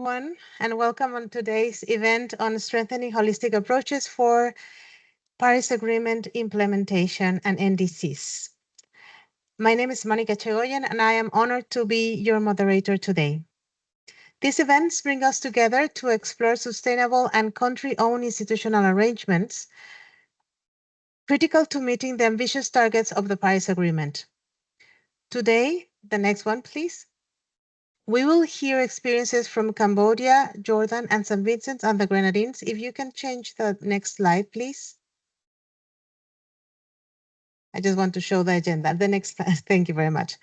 everyone, and welcome on today's event on strengthening holistic approaches for Paris Agreement implementation and NDCs. My name is Monica Chegoyen, and I am honored to be your moderator today. These events bring us together to explore sustainable and country-owned institutional arrangements critical to meeting the ambitious targets of the Paris Agreement. Today, the next one, please. We will hear experiences from Cambodia, Jordan, and St. Vincent and the Grenadines. If you can change the next slide, please. I just want to show the agenda. The next slide. Thank you very much.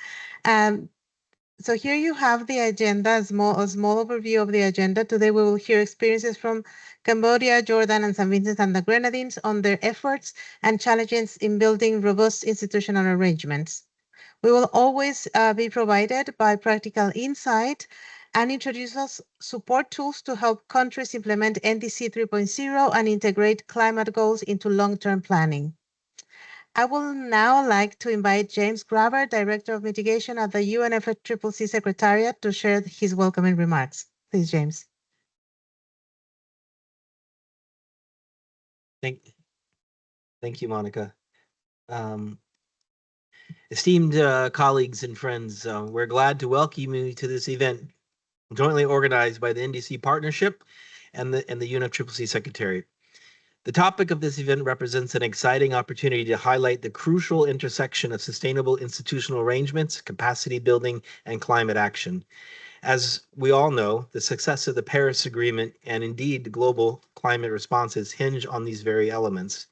So here you have the agenda, a small overview of the agenda. Today we will hear experiences from Cambodia, Jordan, and St. Vincent and the Grenadines on their efforts and challenges in building robust institutional arrangements. We will always be provided by practical insight and introduce us support tools to help countries implement NDC 3.0 and integrate climate goals into long-term planning. I will now like to invite James Graver, Director of Mitigation at the UNFCCC Secretariat, to share his welcoming remarks. Please, James. Thank you, Monica. Esteemed colleagues and friends, we're glad to welcome you to this event jointly organized by the NDC Partnership and the UNFCCC Secretariat. The topic of this event represents an exciting opportunity to highlight the crucial intersection of sustainable institutional arrangements, capacity building, and climate action. As we all know, the success of the Paris Agreement and indeed global climate responses hinge on these very elements.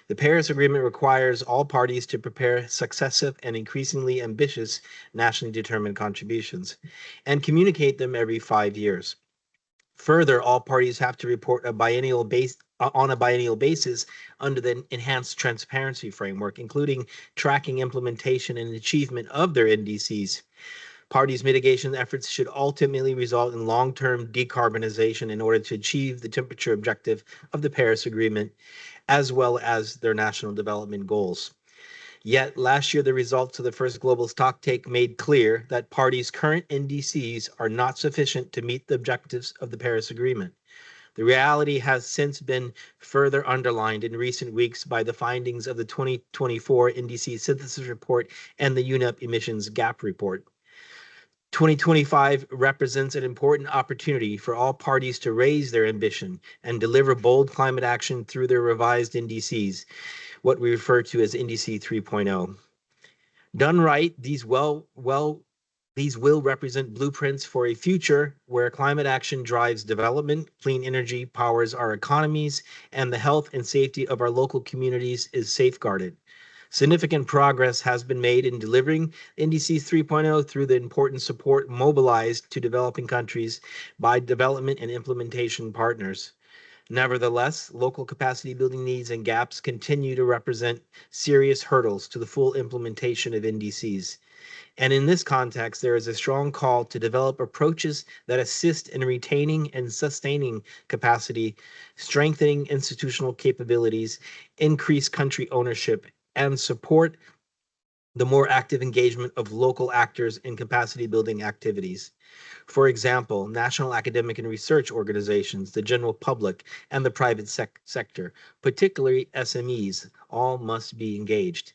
The Paris Agreement requires all parties to prepare successive and increasingly ambitious nationally determined contributions and communicate them every 5 years. Further, all parties have to report on a biennial basis under the enhanced transparency framework, including tracking implementation and achievement of their NDCs. Parties' mitigation efforts should ultimately result in long-term decarbonization in order to achieve the temperature objective of the Paris Agreement, as well as their national development goals. Yet last year, the results of the first global stocktake made clear that parties' current NDCs are not sufficient to meet the objectives of the Paris Agreement. The reality has since been further underlined in recent weeks by the findings of the 2024 NDC Synthesis Report and the UNEP Emissions Gap Report. 2025 represents an important opportunity for all parties to raise their ambition and deliver bold climate action through their revised NDCs, what we refer to as NDC 3.0. Done right, these will represent blueprints for a future where climate action drives development, clean energy powers our economies, and the health and safety of our local communities is safeguarded. Significant progress has been made in delivering NDC 3.0 through the important support mobilized to developing countries by development and implementation partners. Nevertheless, local capacity building needs and gaps continue to represent serious hurdles to the full implementation of NDCs. And in this context, there is a strong call to develop approaches that assist in retaining and sustaining capacity, strengthening institutional capabilities, increase country ownership, and support the more active engagement of local actors in capacity building activities. For example, national academic and research organizations, the general public, and the private sector, particularly SMEs, all must be engaged.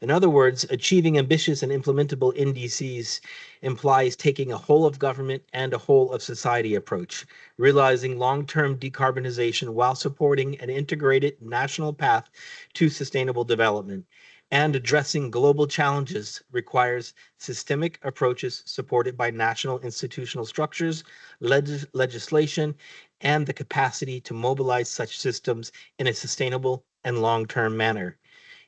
In other words, achieving ambitious and implementable NDCs implies taking a whole of government and a whole of society approach, realizing long-term decarbonization while supporting an integrated national path to sustainable development. And addressing global challenges requires systemic approaches supported by national institutional structures, legislation, and the capacity to mobilize such systems in a sustainable and long-term manner.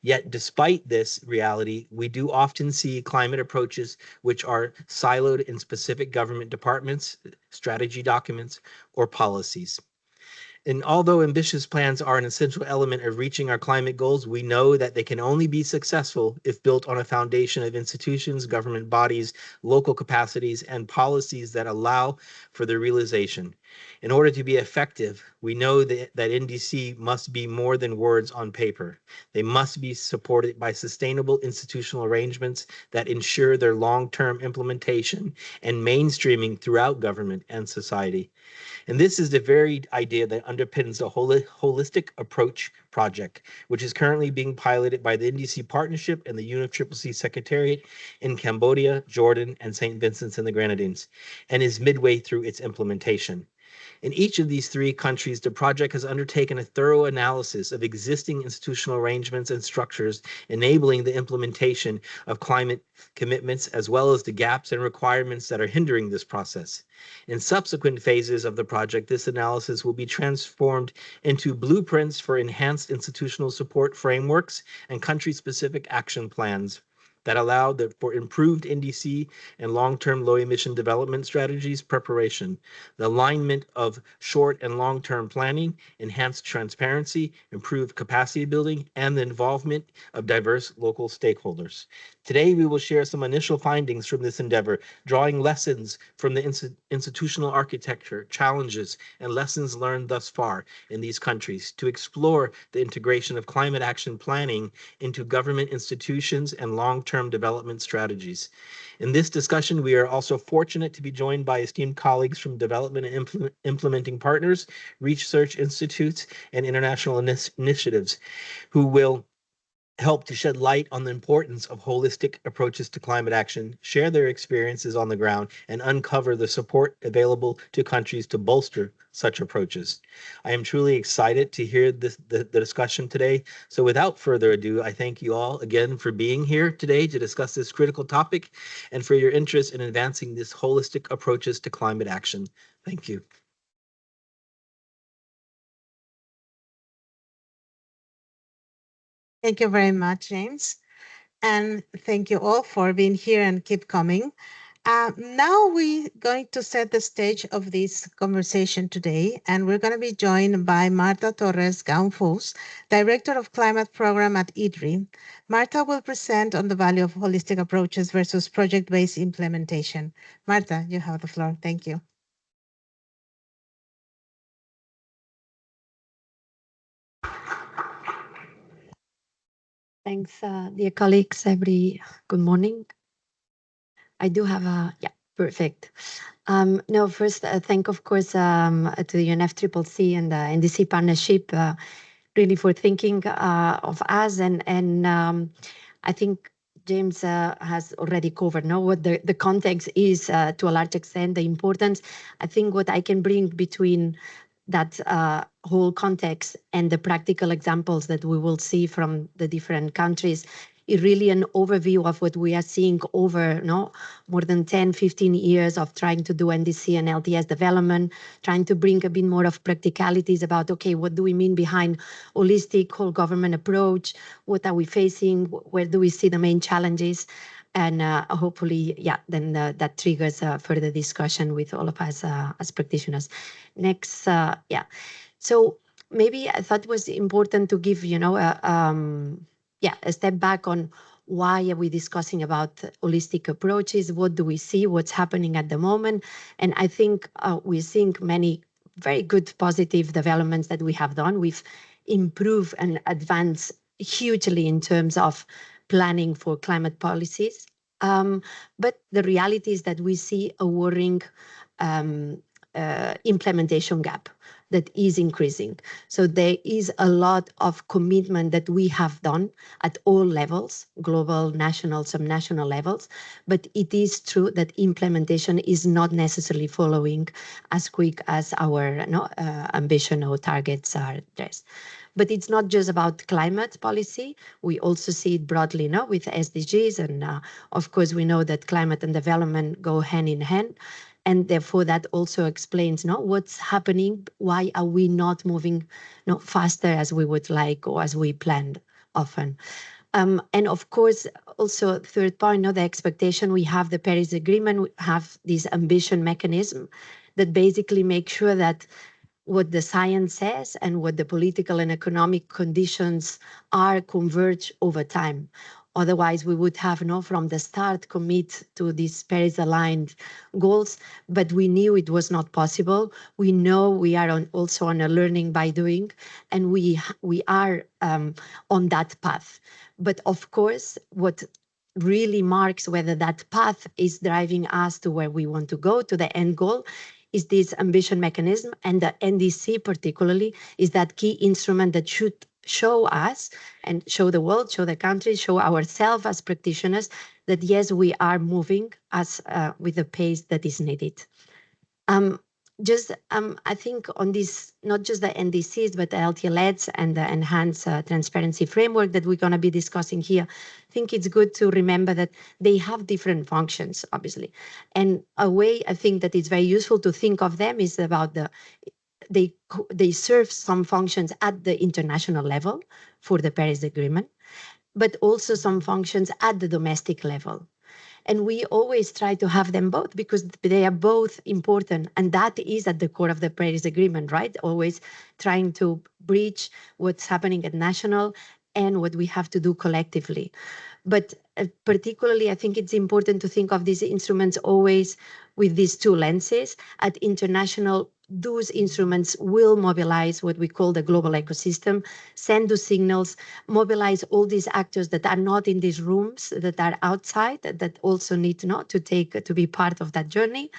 Yet despite this reality, we do often see climate approaches which are siloed in specific government departments, strategy documents, or policies. And although ambitious plans are an essential element of reaching our climate goals, we know that they can only be successful if built on a foundation of institutions, government bodies, local capacities, and policies that allow for their realization. In order to be effective, we know that NDC must be more than words on paper. They must be supported by sustainable institutional arrangements that ensure their long-term implementation and mainstreaming throughout government and society. And this is the very idea that underpins the Holistic Approach Project, which is currently being piloted by the NDC Partnership and the UNFCCC Secretariat in Cambodia, Jordan, and St. Vincent and the Grenadines, and is midway through its implementation. In each of these three countries, the project has undertaken a thorough analysis of existing institutional arrangements and structures enabling the implementation of climate commitments, as well as the gaps and requirements that are hindering this process. In subsequent phases of the project, this analysis will be transformed into blueprints for enhanced institutional support frameworks and country-specific action plans that allow for improved NDC and long-term low-emission development strategies preparation, the alignment of short and long-term planning, enhanced transparency, improved capacity building, and the involvement of diverse local stakeholders. Today, we will share some initial findings from this endeavor, drawing lessons from the institutional architecture, challenges, and lessons learned thus far in these countries to explore the integration of climate action planning into government institutions and long-term development strategies. In this discussion, we are also fortunate to be joined by esteemed colleagues from development and implementing partners, research institutes, and international initiatives who will help to shed light on the importance of holistic approaches to climate action, share their experiences on the ground, and uncover the support available to countries to bolster such approaches. I am truly excited to hear the discussion today. So without further ado, I thank you all again for being here today to discuss this critical topic and for your interest in advancing this holistic approaches to climate action. Thank you. Thank you very much, James. And thank you all for being here and keep coming. Now we're going to set the stage of this conversation today, and we're going to be joined by Marta Torres Gaunfos, Director of Climate Program at IDRI. Marta will present on the value of holistic approaches versus project-based implementation. Marta, you have the floor. Thank you. Thanks, dear colleagues. Good morning. I do have perfect. No, first, thank, of course, to the UNFCCC and the NDC Partnership really for thinking of us. And I think James has already covered what the context is to a large extent, the importance. I think what I can bring between that whole context and the practical examples that we will see from the different countries is really an overview of what we are seeing over more than 10, 15 years of trying to do NDC and LTS development, trying to bring a bit more of practicalities about, okay, what do we mean behind holistic whole government approach? What are we facing? Where do we see the main challenges? And hopefully, then that triggers further discussion with all of us as practitioners. Next, So maybe I thought it was important to give, a step back on why are we discussing about holistic approaches? What do we see? What's happening at the moment? And I think we're seeing many very good positive developments that we have done. We've improved and advanced hugely in terms of planning for climate policies. But the reality is that we see a worrying implementation gap that is increasing. So there is a lot of commitment that we have done at all levels, global, national, subnational levels, but it is true that implementation is not necessarily following as quick as our ambition or targets are addressed. But it's not just about climate policy. We also see it broadly with SDGs. And of course, we know that climate and development go hand in hand. And therefore, that also explains what's happening. Why are we not moving faster as we would like or as we planned often? And of course, also third point, the expectation we have the Paris Agreement, we have this ambition mechanism that basically makes sure that what the science says and what the political and economic conditions are converge over time. Otherwise, we would have from the start commit to these Paris-aligned goals, but we knew it was not possible. We know we are also on a learning by doing, and we are on that path. But of course, what really marks whether that path is driving us to where we want to go, to the end goal, is this ambition mechanism. And the NDC particularly is that key instrument that should show us and show the world, show the country, show ourselves as practitioners that yes, we are moving as with the pace that is needed. I think on this, not just the NDCs, but the LTLEDs and the enhanced transparency framework that we're going to be discussing here, I think it's good to remember that they have different functions, obviously. And a way I think that it's very useful to think of them is about they serve some functions at the international level for the Paris Agreement, but also some functions at the domestic level. And we always try to have them both because they are both important. And that is at the core of the Paris Agreement, right? Always trying to bridge what's happening at national and what we have to do collectively. But particularly, I think it's important to think of these instruments always with these two lenses. At international, those instruments will mobilize what we call the global ecosystem, send those signals, mobilize all these actors that are not in these rooms, that are outside, that also need to be part of that journey.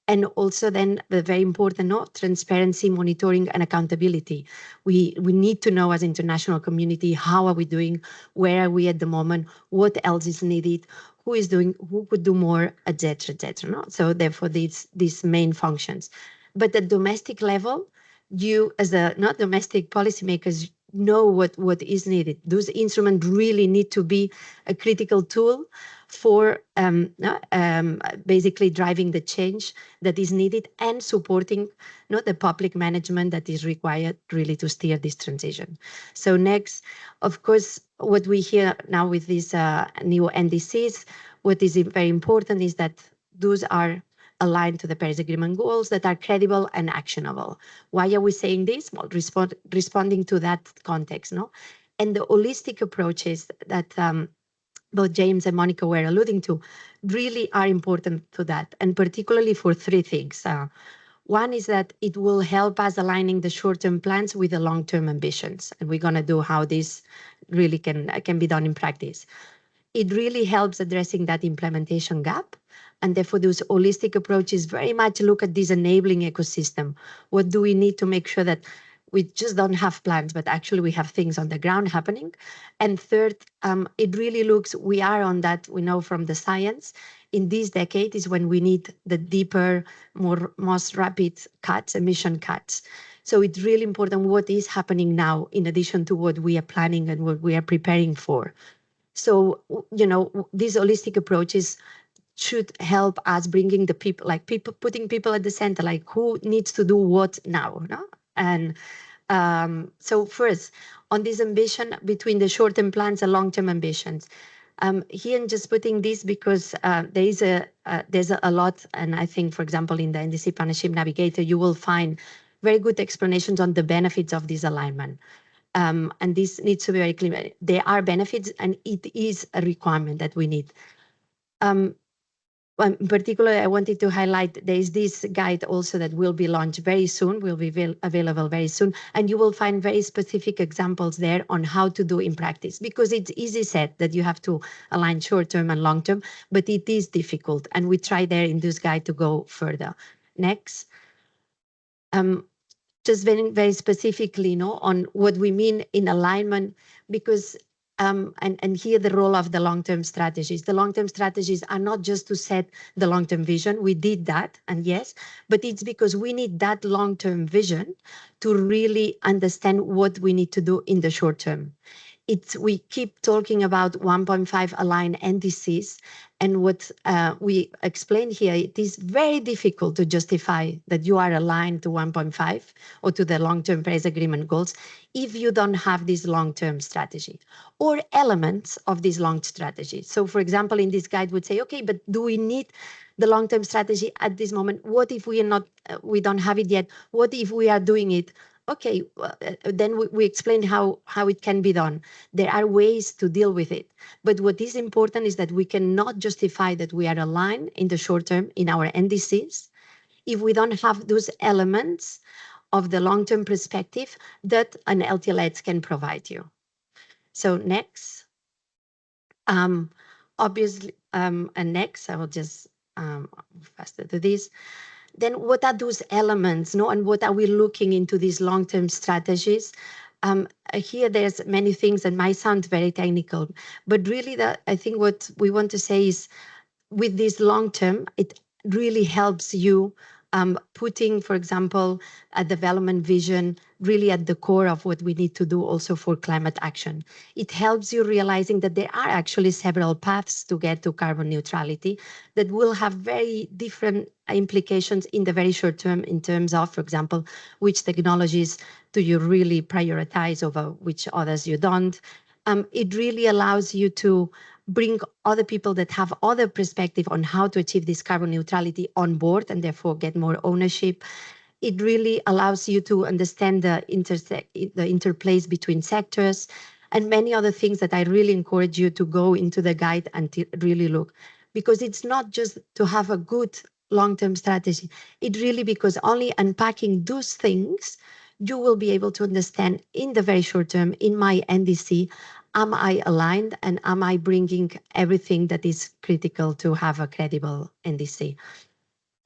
And also then the very important transparency, monitoring, and accountability. We need to know as international community, how are we doing, where are we at the moment, what else is needed, who is doing, who could do more, etc., etc. So therefore these main functions. But at domestic level, you as a not domestic policymakers know what is needed. Those instruments really need to be a critical tool for basically driving the change that is needed and supporting the public management that is required really to steer this transition. So next, of course, what we hear now with these new NDCs, what is very important is that those are aligned to the Paris Agreement goals that are credible and actionable. Why are we saying this? Well, responding to that context, and the holistic approaches that both James and Monica were alluding to really are important to that, and particularly for three things. One is that it will help us aligning the short-term plans with the long-term ambitions, and we're going to do how this really can be done in practice. It really helps addressing that implementation gap. And therefore, those holistic approaches very much look at this enabling ecosystem. What do we need to make sure that we just don't have plans, but actually we have things on the ground happening? And third, it really looks, we are on that, we know from the science, in this decade is when we need the deeper, most rapid cuts, emission cuts. So it's really important what is happening now, in addition to what we are planning and what we are preparing for. So, these holistic approaches should help us bringing the people, putting people at the center, like who needs to do what now, And so first, on this ambition between the short-term plans and long-term ambitions, here I'm just putting this because there's a lot, and I think, for example, in the NDC Partnership Navigator, you will find very good explanations on the benefits of this alignment. And this needs to be very clear. There are benefits, and it is a requirement that we need. In particular, I wanted to highlight there is this guide also that will be launched very soon, will be available very soon, and you will find very specific examples there on how to do in practice, because it's easy said that you have to align short-term and long-term, but it is difficult, and we try there in this guide to go further. Next. Just very specifically, on what we mean in alignment, because and here the role of the long-term strategies. The long-term strategies are not just to set the long-term vision. We did that, and yes, but it's because we need that long-term vision to really understand what we need to do in the short term. we keep talking about 1.5 aligned NDCs, and what we explained here, it is very difficult to justify that you are aligned to 1.5 or to the long-term Paris Agreement goals if you don't have this long-term strategy or elements of this long strategy. So for example, in this guide would say, okay, but do we need the long-term strategy at this moment? What if we are not, we don't have it yet? What if we are doing it? Okay, then we explained how it can be done. There are ways to deal with it. But what is important is that we cannot justify that we are aligned in the short term in our NDCs if we don't have those elements of the long-term perspective that an LTLS can provide you. So next, obviously, and next, I will just faster to this. Then what are those elements, no? And what are we looking into these long-term strategies? Here there's many things that might sound very technical, but really that I think what we want to say is with this long-term, it really helps you putting, for example, a development vision really at the core of what we need to do also for climate action. It helps you realizing that there are actually several paths to get to carbon neutrality that will have very different implications in the very short term in terms of, for example, which technologies do you really prioritize over which others you don't. It really allows you to bring other people that have other perspective on how to achieve this carbon neutrality on board and therefore get more ownership. It really allows you to understand the interplays between sectors and many other things that I really encourage you to go into the guide and to really look, because it's not just to have a good long-term strategy. It really, because only unpacking those things, you will be able to understand in the very short term in my NDC, am I aligned and am I bringing everything that is critical to have a credible NDC?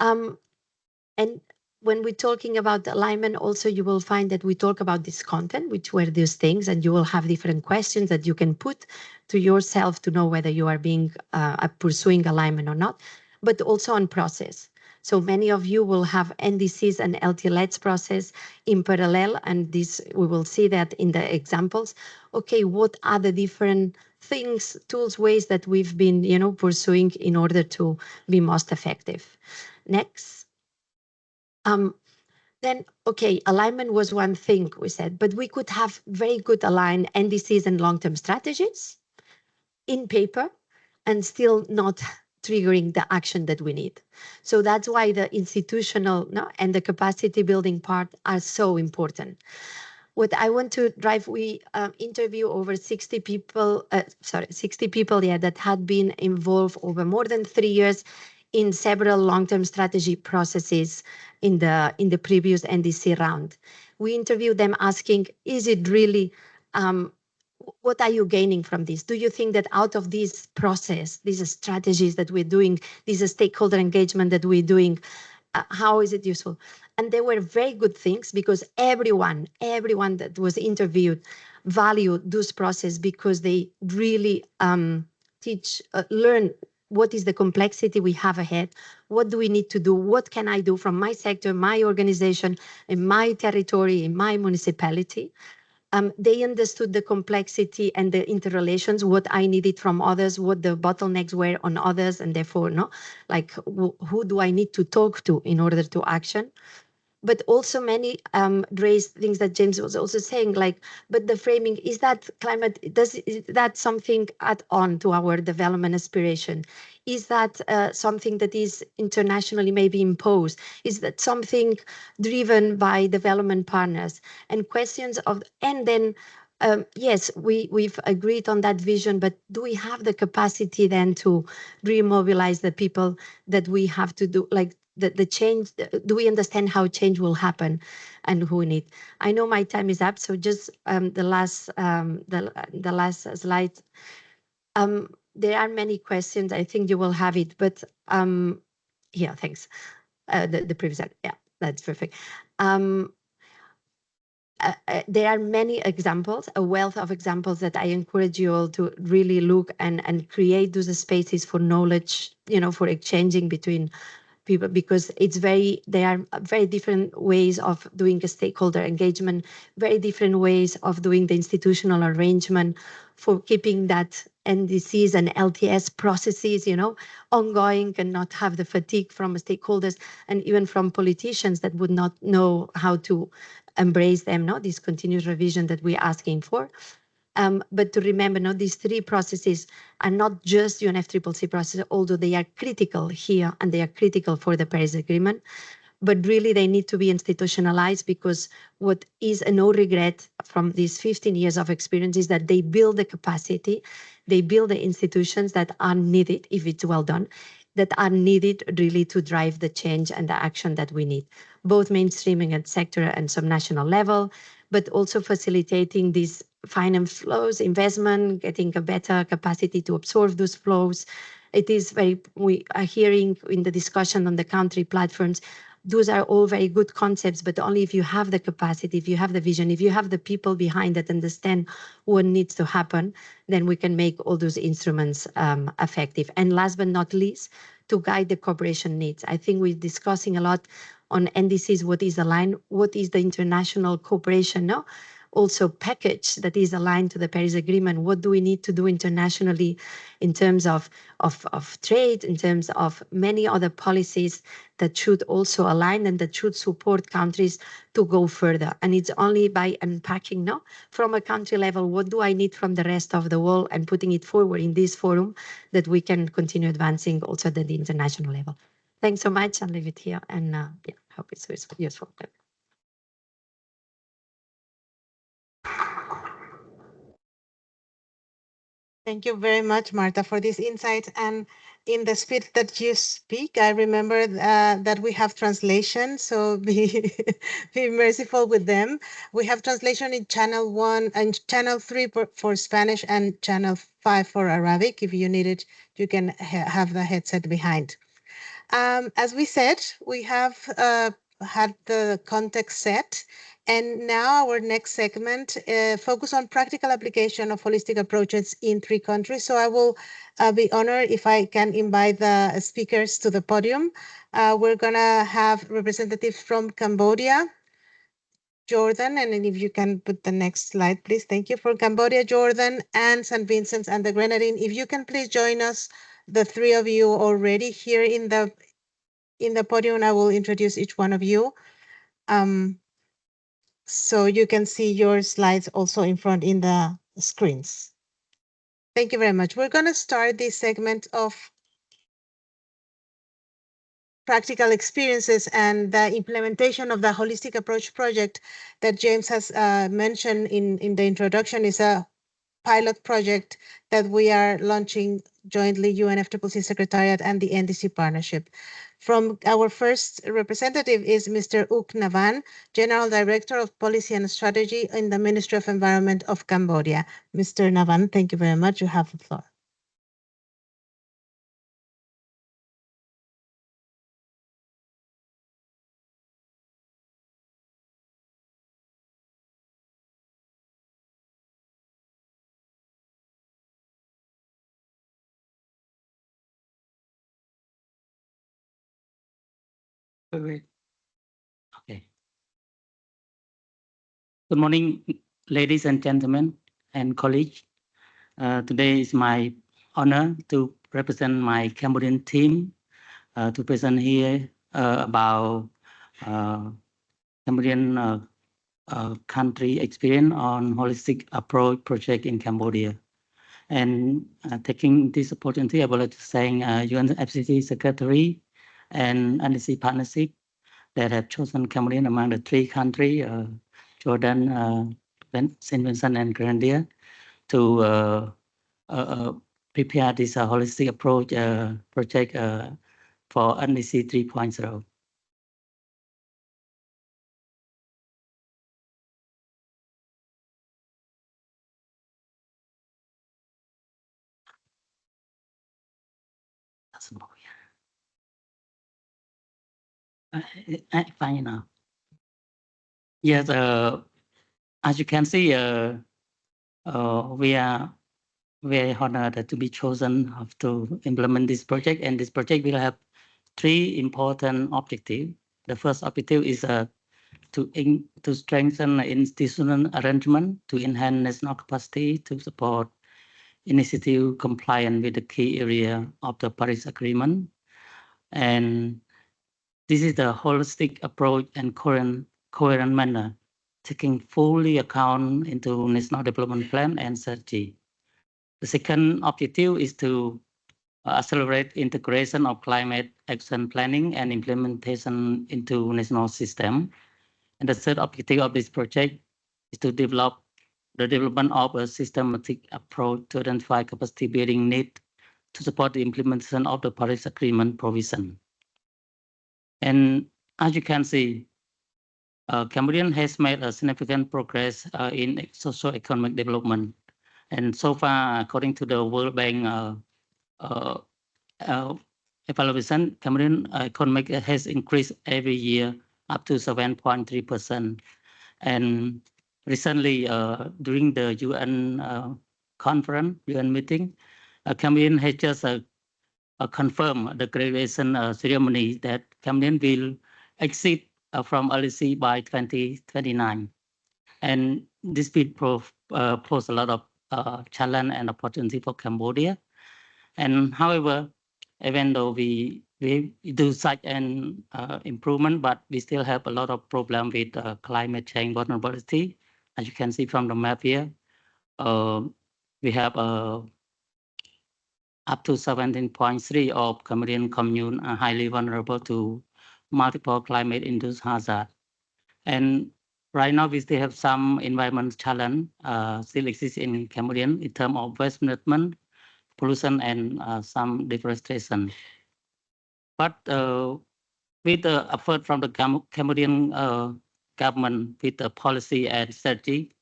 And when we're talking about alignment, also you will find that we talk about this content, which were these things, and you will have different questions that you can put to yourself to know whether you are being pursuing alignment or not, but also on process. So many of you will have NDCs and LTLETs process in parallel, and this we will see that in the examples. Okay, what are the different things, tools, ways that we've been, pursuing in order to be most effective? Next. Then, okay, alignment was one thing we said, but we could have very good aligned NDCs and long-term strategies in paper and still not triggering the action that we need. So that's why the institutional and the capacity building part are so important. What I want to drive, we interview over 60 people, 60 people that had been involved over more than 3 years in several long-term strategy processes in the previous NDC round. We interviewed them asking, is it really, what are you gaining from this? Do you think that out of this process, these strategies that we're doing, this stakeholder engagement that we're doing, how is it useful? And they were very good things because everyone that was interviewed valued this process because they really learn what is the complexity we have ahead, what do we need to do, what can I do from my sector, my organization, in my territory, in my municipality. They understood the complexity and the interrelations, what I needed from others, what the bottlenecks were on others, and therefore, like who do I need to talk to in order to action? But also many raised things that James was also saying, like, but the framing, is that climate, is that something add-on to our development aspiration? Is that something that is internationally maybe imposed? Is that something driven by development partners? And questions of, and then, yes, we've agreed on that vision, but do we have the capacity then to remobilize the people that we have to do, like, the change? Do we understand how change will happen and who we need? I know my time is up, so just the last slide. There are many questions. I think you will have it, but yeah, thanks. The previous slide, yeah, that's perfect. There are many examples, a wealth of examples that I encourage you all to really look and create those spaces for knowledge, for exchanging between people, because they are very different ways of doing a stakeholder engagement, very different ways of doing the institutional arrangement for keeping that NDCs and LTS processes, ongoing, and not have the fatigue from stakeholders and even from politicians that would not know how to embrace them, this continuous revision that we're asking for. But to remember, these three processes are not just UNFCCC processes, although they are critical here and they are critical for the Paris Agreement. But really, they need to be institutionalized, because what is a no regret from these 15 years of experience is that they build the capacity, they build the institutions that are needed, if it's well done, that are needed really to drive the change and the action that we need, both mainstreaming at sector and subnational level, but also facilitating these finance flows, investment, getting a better capacity to absorb those flows. We are hearing in the discussion on the country platforms, those are all very good concepts, but only if you have the capacity, if you have the vision, if you have the people behind that understand what needs to happen, then we can make all those instruments effective. And last but not least, to guide the cooperation needs. I think we're discussing a lot on NDCs, what is aligned, what is the international cooperation, also package that is aligned to the Paris Agreement. What do we need to do internationally in terms of trade, in terms of many other policies that should also align and that should support countries to go further. And it's only by unpacking from a country level, what do I need from the rest of the world, and putting it forward in this forum, that we can continue advancing also at the international level. Thanks so much. I'll leave it here, and hope it's useful. Thank you very much, Marta, for this insight. And in the speed that you speak, I remember that we have translation, so be merciful with them. We have translation in channel 1 and channel 3 for Spanish and channel 5 for Arabic. If you need it, you can have the headset behind. As we said, we have had the context set. And now our next segment focus on practical application of holistic approaches in 3 countries. So I will be honored if I can invite the speakers to the podium. We're gonna have representatives from Cambodia, Jordan, and if you can put the next slide, please. Thank you. For Cambodia, Jordan, and St. Vincent and the Grenadines. If you can please join us, the 3 of you already here in the podium. I will introduce each one of you. So you can see your slides also in front in the screens. Thank you very much. We're going to start this segment of practical experiences and the implementation of the Holistic Approach project that James has mentioned in the introduction. Is a pilot project that we are launching jointly, UNFCCC Secretariat and the NDC Partnership. From our first representative is Mr. Uk Navan, General Director of Policy and Strategy in the Ministry of Environment of Cambodia. Mr. Navan, thank you very much. You have the floor. Okay. Good morning, ladies and gentlemen and colleagues. Today is my honor to represent my Cambodian team to present here about Cambodian country experience on holistic approach project in Cambodia. And taking this opportunity, I would like to thank UNFCCC Secretary and NDC Partnership that have chosen Cambodia among the 3 countries, Jordan, St. Vincent, and Grenadines, to prepare this holistic approach project for NDC 3.0. Fine now. Yes, as you can see, we are very honored to be chosen to implement this project, and this project will have three important objectives. The first objective is to strengthen institutional arrangement to enhance national capacity to support initiative compliant with the key area of the Paris Agreement. And this is the holistic approach and coherent manner, taking fully account into national development plan and strategy. The second objective is to accelerate integration of climate action planning and implementation into national system. And the third objective of this project is to develop the development of a systematic approach to identify capacity building need to support the implementation of the Paris Agreement provision. And as you can see, Cambodia has made a significant progress in socio-economic development. And so far, according to the World Bank evaluation, Cambodian economic has increased every year up to 7.3%. And recently, during the UN conference, UN meeting, Cambodian has just confirmed the graduation ceremony that Cambodian will exit from LDC by 2029. And this will pose a lot of challenge and opportunity for Cambodia. And however, even though we do such an improvement, but we still have a lot of problem with climate change vulnerability. As you can see from the map here, we have up to 17.3 of Cambodian commune are highly vulnerable to multiple climate-induced hazards. And right now, we still have some environmental challenge still exists in Cambodian in terms of waste management, pollution, and some deforestation. But with the effort from the Cambodian government with the policy and strategy,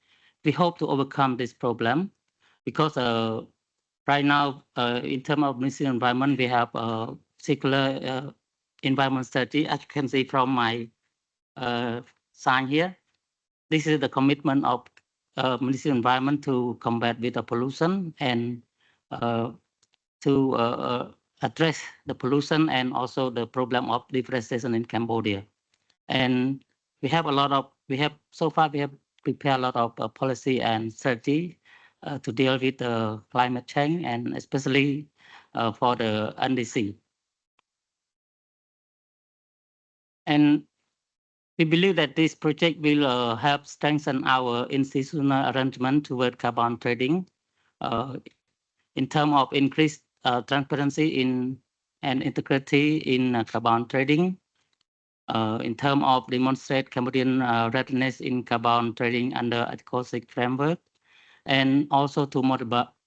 we hope to overcome this problem because right now, in terms of municipal environment, we have a circular environment strategy. As you can see from my sign here, this is the commitment of municipal environment to combat with the pollution and to address the pollution and also the problem of deforestation in Cambodia. And we have so far we have prepared a lot of policy and strategy to deal with the climate change and especially for the NDC. And we believe that this project will help strengthen our institutional arrangement toward carbon trading in terms of increased transparency and integrity in carbon trading, in terms of demonstrate Cambodian readiness in carbon trading under ACOSIC framework, and also to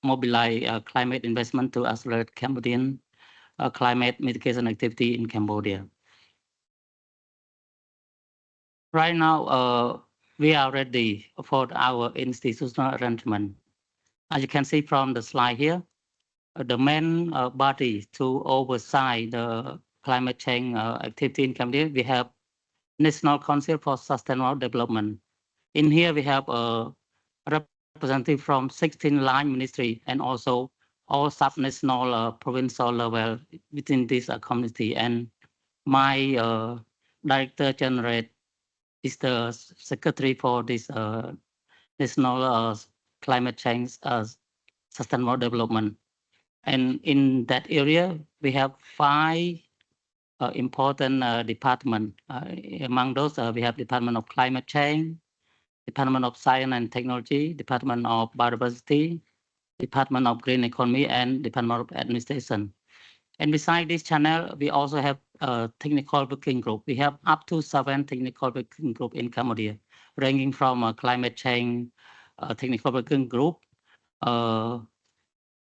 mobilize climate investment to accelerate Cambodian climate mitigation activity in Cambodia. Right now, we are ready for our institutional arrangement. As you can see from the slide here, the main body to oversee the climate change activity in Cambodia, we have National Council for Sustainable Development. In here, we have a representative from 16 line ministry and also all subnational provincial level within this community. And my Director General is the secretary for this national climate change sustainable development. And in that area, we have 5 important departments. Among those, we have Department of Climate Change, Department of Science and Technology, Department of Biodiversity, Department of Green Economy, and Department of Administration. And beside this channel, we also have a technical working group. We have up to 7 technical working group in Cambodia, ranging from climate change technical working group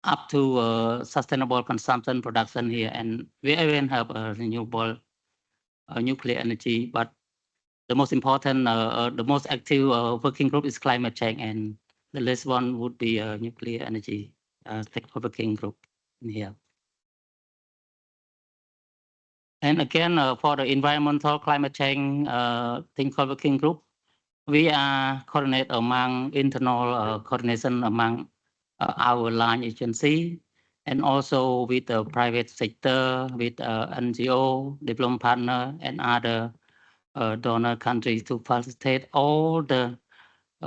up to sustainable consumption production here. And we even have a renewable nuclear energy. But the most important, the most active working group is climate change, and the last one would be nuclear energy technical working group in here. And again, for the environmental climate change technical working group, we are coordinate among internal coordination among our line agency and also with the private sector, with NGO, development partner, and other donor countries to facilitate all the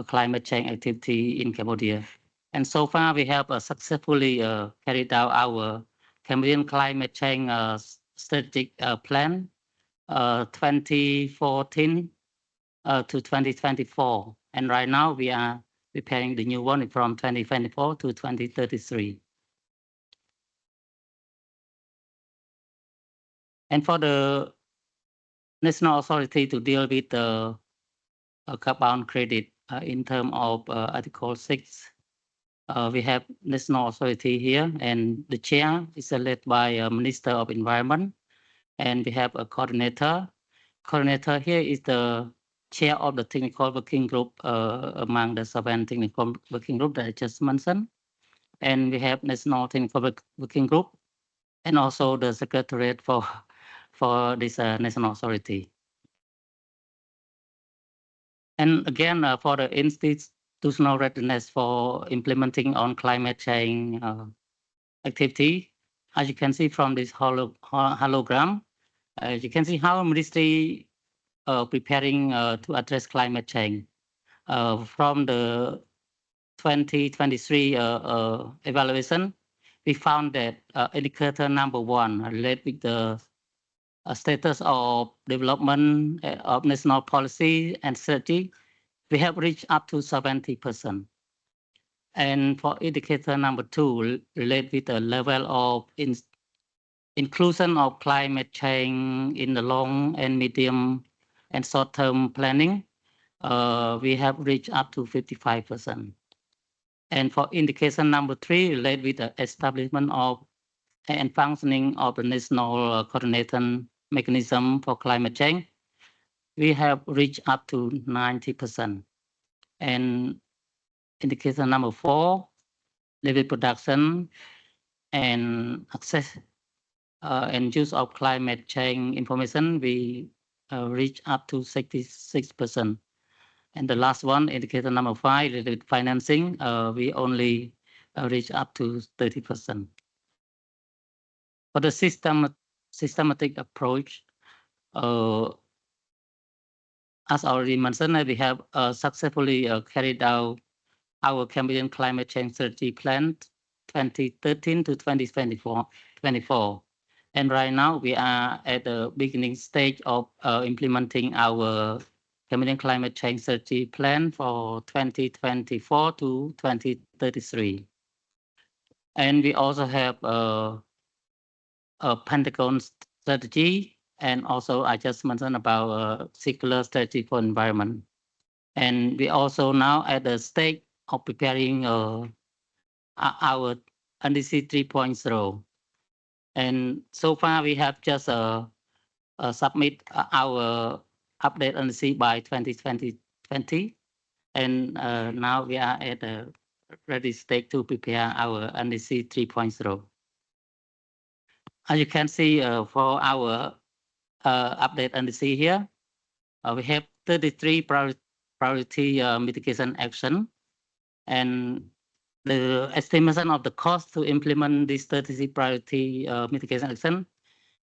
climate change activity in Cambodia. And so far, we have successfully carried out our Cambodian climate change strategic plan 2014 to 2024. And right now, we are preparing the new one from 2024 to 2033. And for the national authority to deal with the carbon credit in terms of Article 6, we have national authority here, and the chair is led by a Minister of Environment, and we have a coordinator. Coordinator here is the chair of the technical working group among the 7 technical working group that I just mentioned. And we have national technical working group, and also the secretariat for this national authority. And again, for the institutional readiness for implementing on climate change activity, as you can see from this hologram, you can see how ministry preparing to address climate change. From the 2023 evaluation, we found that indicator number 1 related with the status of development of national policy and strategy, we have reached up to 70%. And for indicator number 2, related with the level of inclusion of climate change in the long and medium and short-term planning, we have reached up to 55%. And for indication number 3, related with the establishment of and functioning of the national coordinating mechanism for climate change, we have reached up to 90%. And indicator number 4, level production and access and use of climate change information, we reach up to 66%. And the last one, indicator number 5, related with financing, we only reach up to 30%. For the systematic approach, as already mentioned, we have successfully carried out our Cambodian climate change strategy plan 2013 to 2024. And right now we are at the beginning stage of implementing our Cambodian climate change strategy plan for 2024 to 2033. And we also have a Pentagon strategy, and also I just mentioned about a circular strategy for environment. And we also now at the stage of preparing our NDC 3.0. And so far we have just submit our update NDC by 2020. And now we are at a ready stage to prepare our NDC 3.0. As you can see for our update NDC here, we have 33 priority mitigation action, and the estimation of the cost to implement this 33 priority mitigation action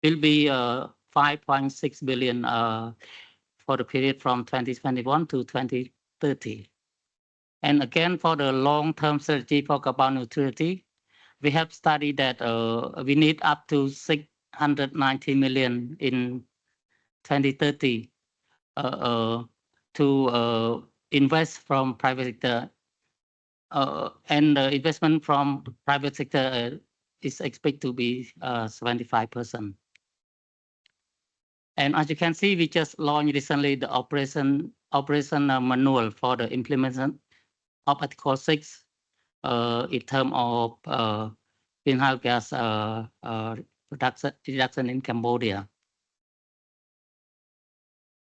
will be 5.6 billion for the period from 2021 to 2030. And again, for the long-term strategy for carbon neutrality, we have studied that we need up to 690 million in 2030 to invest from private sector, and the investment from private sector is expected to be 75%. And as you can see, we just launched recently the operation manual for the implementation of Article 6 in terms of greenhouse gas reduction in Cambodia.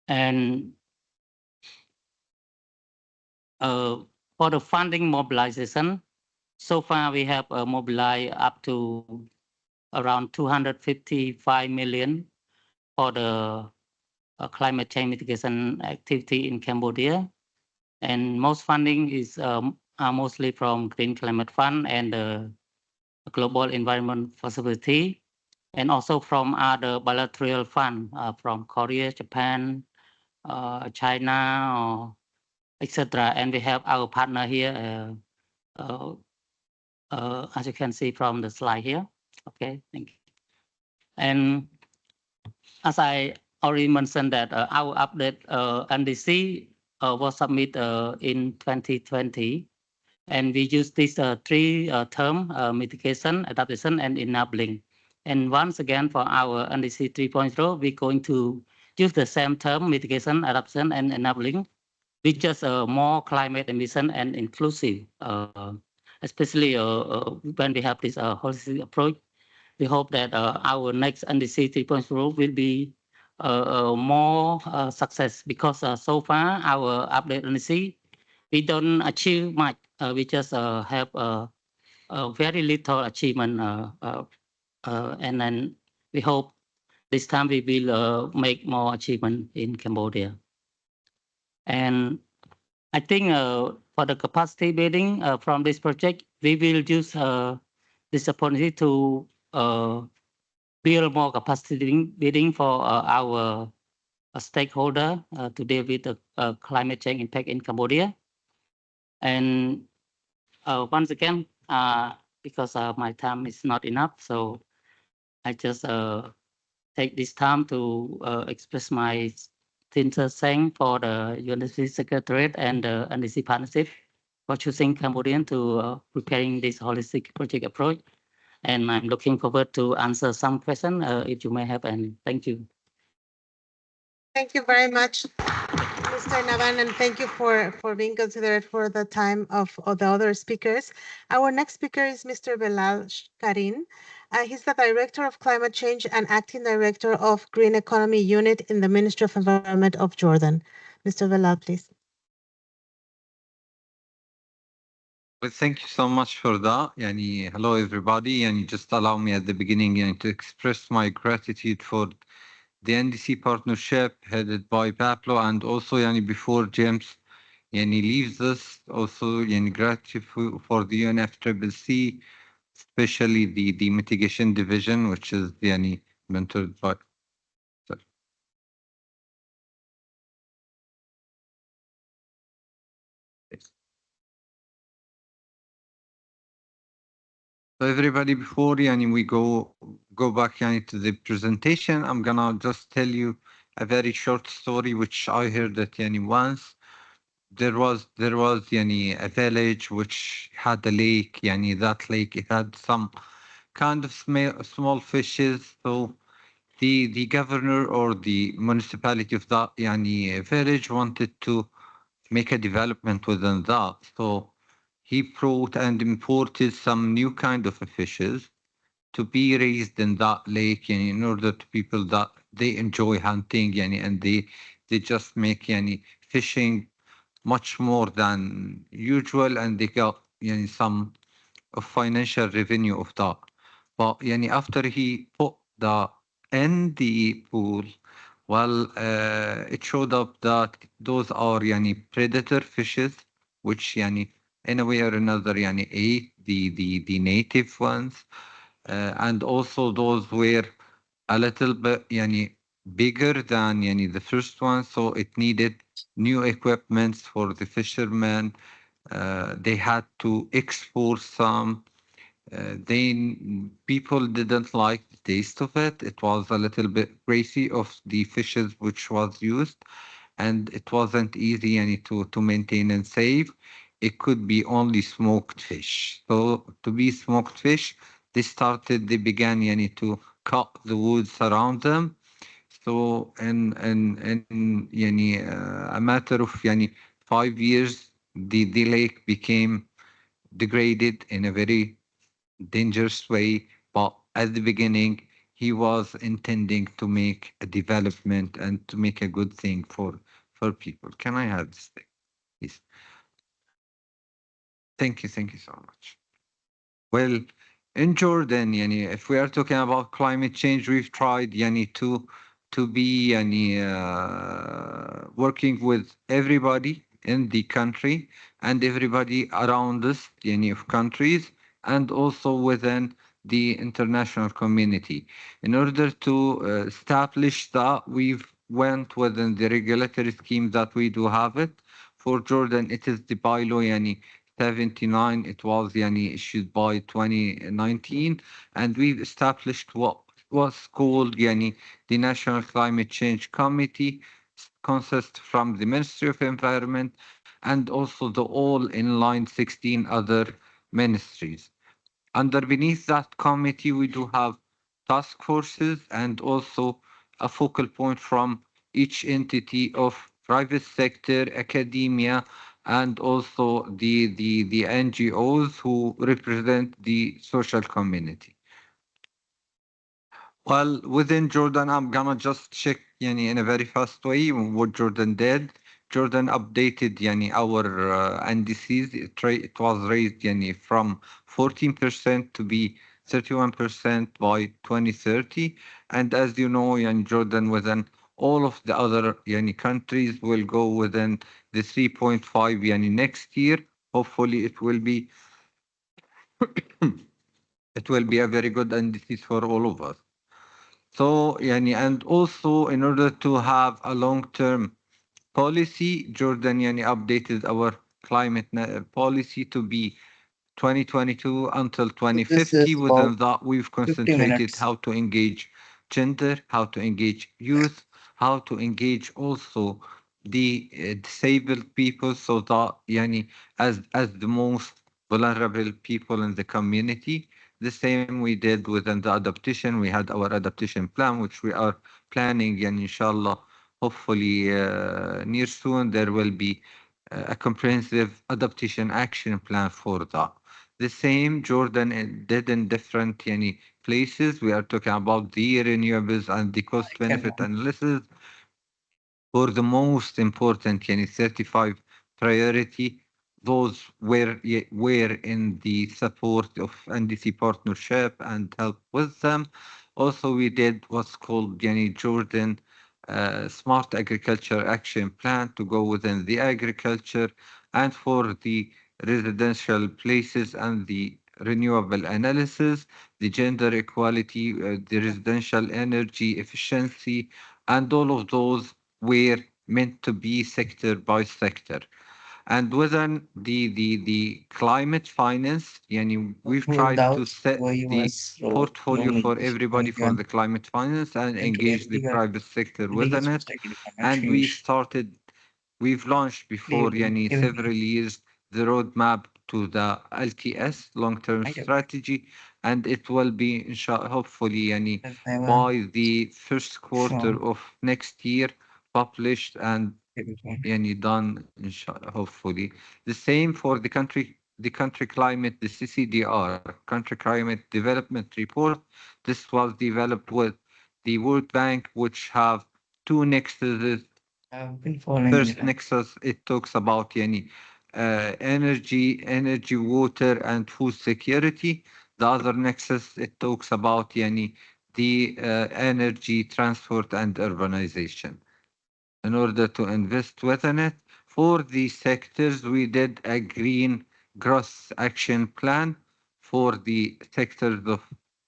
And for the funding mobilization, so far we have mobilized up to around 255 million for the climate change mitigation activity in Cambodia. And most funding is are mostly from Green Climate Fund and the Global Environment Facility, and also from other bilateral funds from Korea, Japan, China, or etc. And we have our partner here, as you can see from the slide here. Okay, thank you. And as I already mentioned that our update NDC was submitted in 2020, and we use these three term mitigation, adaptation, and enabling. And once again, for our NDC 3.0, we're going to use the same term, mitigation, adaptation, and enabling, with just more climate emission and inclusive, especially when we have this holistic approach. We hope that our next NDC 3.0 will be more success, because so far our update NDC, we don't achieve much. We just have very little achievement, and then we hope this time we will make more achievement in Cambodia. And I think for the capacity building from this project, we will use this opportunity to build more capacity building for our stakeholder to deal with the climate change impact in Cambodia. And once again, because my time is not enough, so I just take this time to express my sincere thanks for the UNFCCC Secretariat and the NDC Partnership for choosing Cambodian to preparing this holistic project approach. And I'm looking forward to answer some questions if you may have, and thank you. Thank you very much, Mr. Navan, and thank you for being considerate for the time of the other speakers. Our next speaker is Mr. Belal Karin. He's the Director of Climate Change and Acting Director of Green Economy Unit in the Ministry of Environment of Jordan. Mr. Belal, please. Well, thank you so much for that. Hello, everybody. And just allow me at the beginning to express my gratitude for the NDC partnership headed by Pablo, and also before James leaves us, also gratitude for the UNFCCC, especially the mitigation division, which is mentored by. So everybody, before we go back to the presentation, I'm gonna just tell you a very short story which I heard that once there was a village which had a lake. That lake, it had some kind of small fishes. So the governor or the municipality of that village wanted to make a development within that. So he brought and imported some new kind of fishes to be raised in that lake, in order to people that they enjoy hunting, and they just make fishing much more than usual, and they got some of financial revenue of that. But after he put the in the pool, well, it showed up that those are predator fishes, which in a way or another ate the native ones, and also those were a little bit bigger than the first one, so it needed new equipments for the fishermen. They had to export some. People didn't like the taste of it. It was a little bit crazy of the fishes which was used, and it wasn't easy to maintain and save. It could be only smoked fish. So to be smoked fish, they began to cut the woods around them. So in a matter of 5 years, the lake became degraded in a very dangerous way. But at the beginning, he was intending to make a development and to make a good thing for people. Can I have this thing, please? Thank you so much. Well, in Jordan, if we are talking about climate change, we've tried to be working with everybody in the country and everybody around us, of countries, and also within the international community. In order to establish that, we've went within the regulatory scheme that we do have it. For Jordan, it is the bylaw yani 79. It was yani issued by 2019, and we've established what was called yani the National Climate Change Committee, consists from the Ministry of Environment and also the all in line 16 other ministries. Under beneath that committee, we do have task forces and also a focal point from each entity of private sector, academia, and also the NGOs who represent the social community. Well, within Jordan, I'm gonna just check yani, in a very fast way what Jordan did. Jordan updated yani, our NDCs. It was raised yani, from 14% to be 31% by 2030. And as you know, yani, Jordan within all of the other yani, countries will go within the 3.5 yani, next year. Hopefully, it will be it will be a very good NDCs for all of us. So, yani, and also in order to have a long-term policy, Jordan yani, updated our climate policy to be 2022 until 2050. Within that, we've concentrated how to engage gender, how to engage youth, how to engage also the disabled people, so that yani, as the most vulnerable people in the community. The same we did within the adaptation. We had our adaptation plan, which we are planning, and inshallah, hopefully near soon, there will be a comprehensive adaptation action plan for that. The same Jordan did in different yani, places. We are talking about the renewables and the cost benefit analysis. For the most important yani, 35 priority, those were in the support of NDC partnership and help with them. Also, we did what's called yani, Jordan Smart Agriculture Action Plan to go within the agriculture, and for the residential places and the renewable analysis, the gender equality, the residential energy efficiency, and all of those were meant to be sector by sector. And within the climate finance, yani we've tried to set the portfolio for everybody for the climate finance and engage the private sector within it. And we've launched before yani, several years the roadmap to the LTS long-term strategy, and it will be hopefully yani, by the first quarter of next year published and yani, done hopefully. The same for the country climate, the CCDR, country climate development report. This was developed with the World Bank, which have two nexuses. First nexus, it talks about yani, energy, water, and food security. The other nexus, it talks about yani, the energy, transport, and urbanization. In order to invest within it, for these sectors, we did a green gross action plan for the sectors of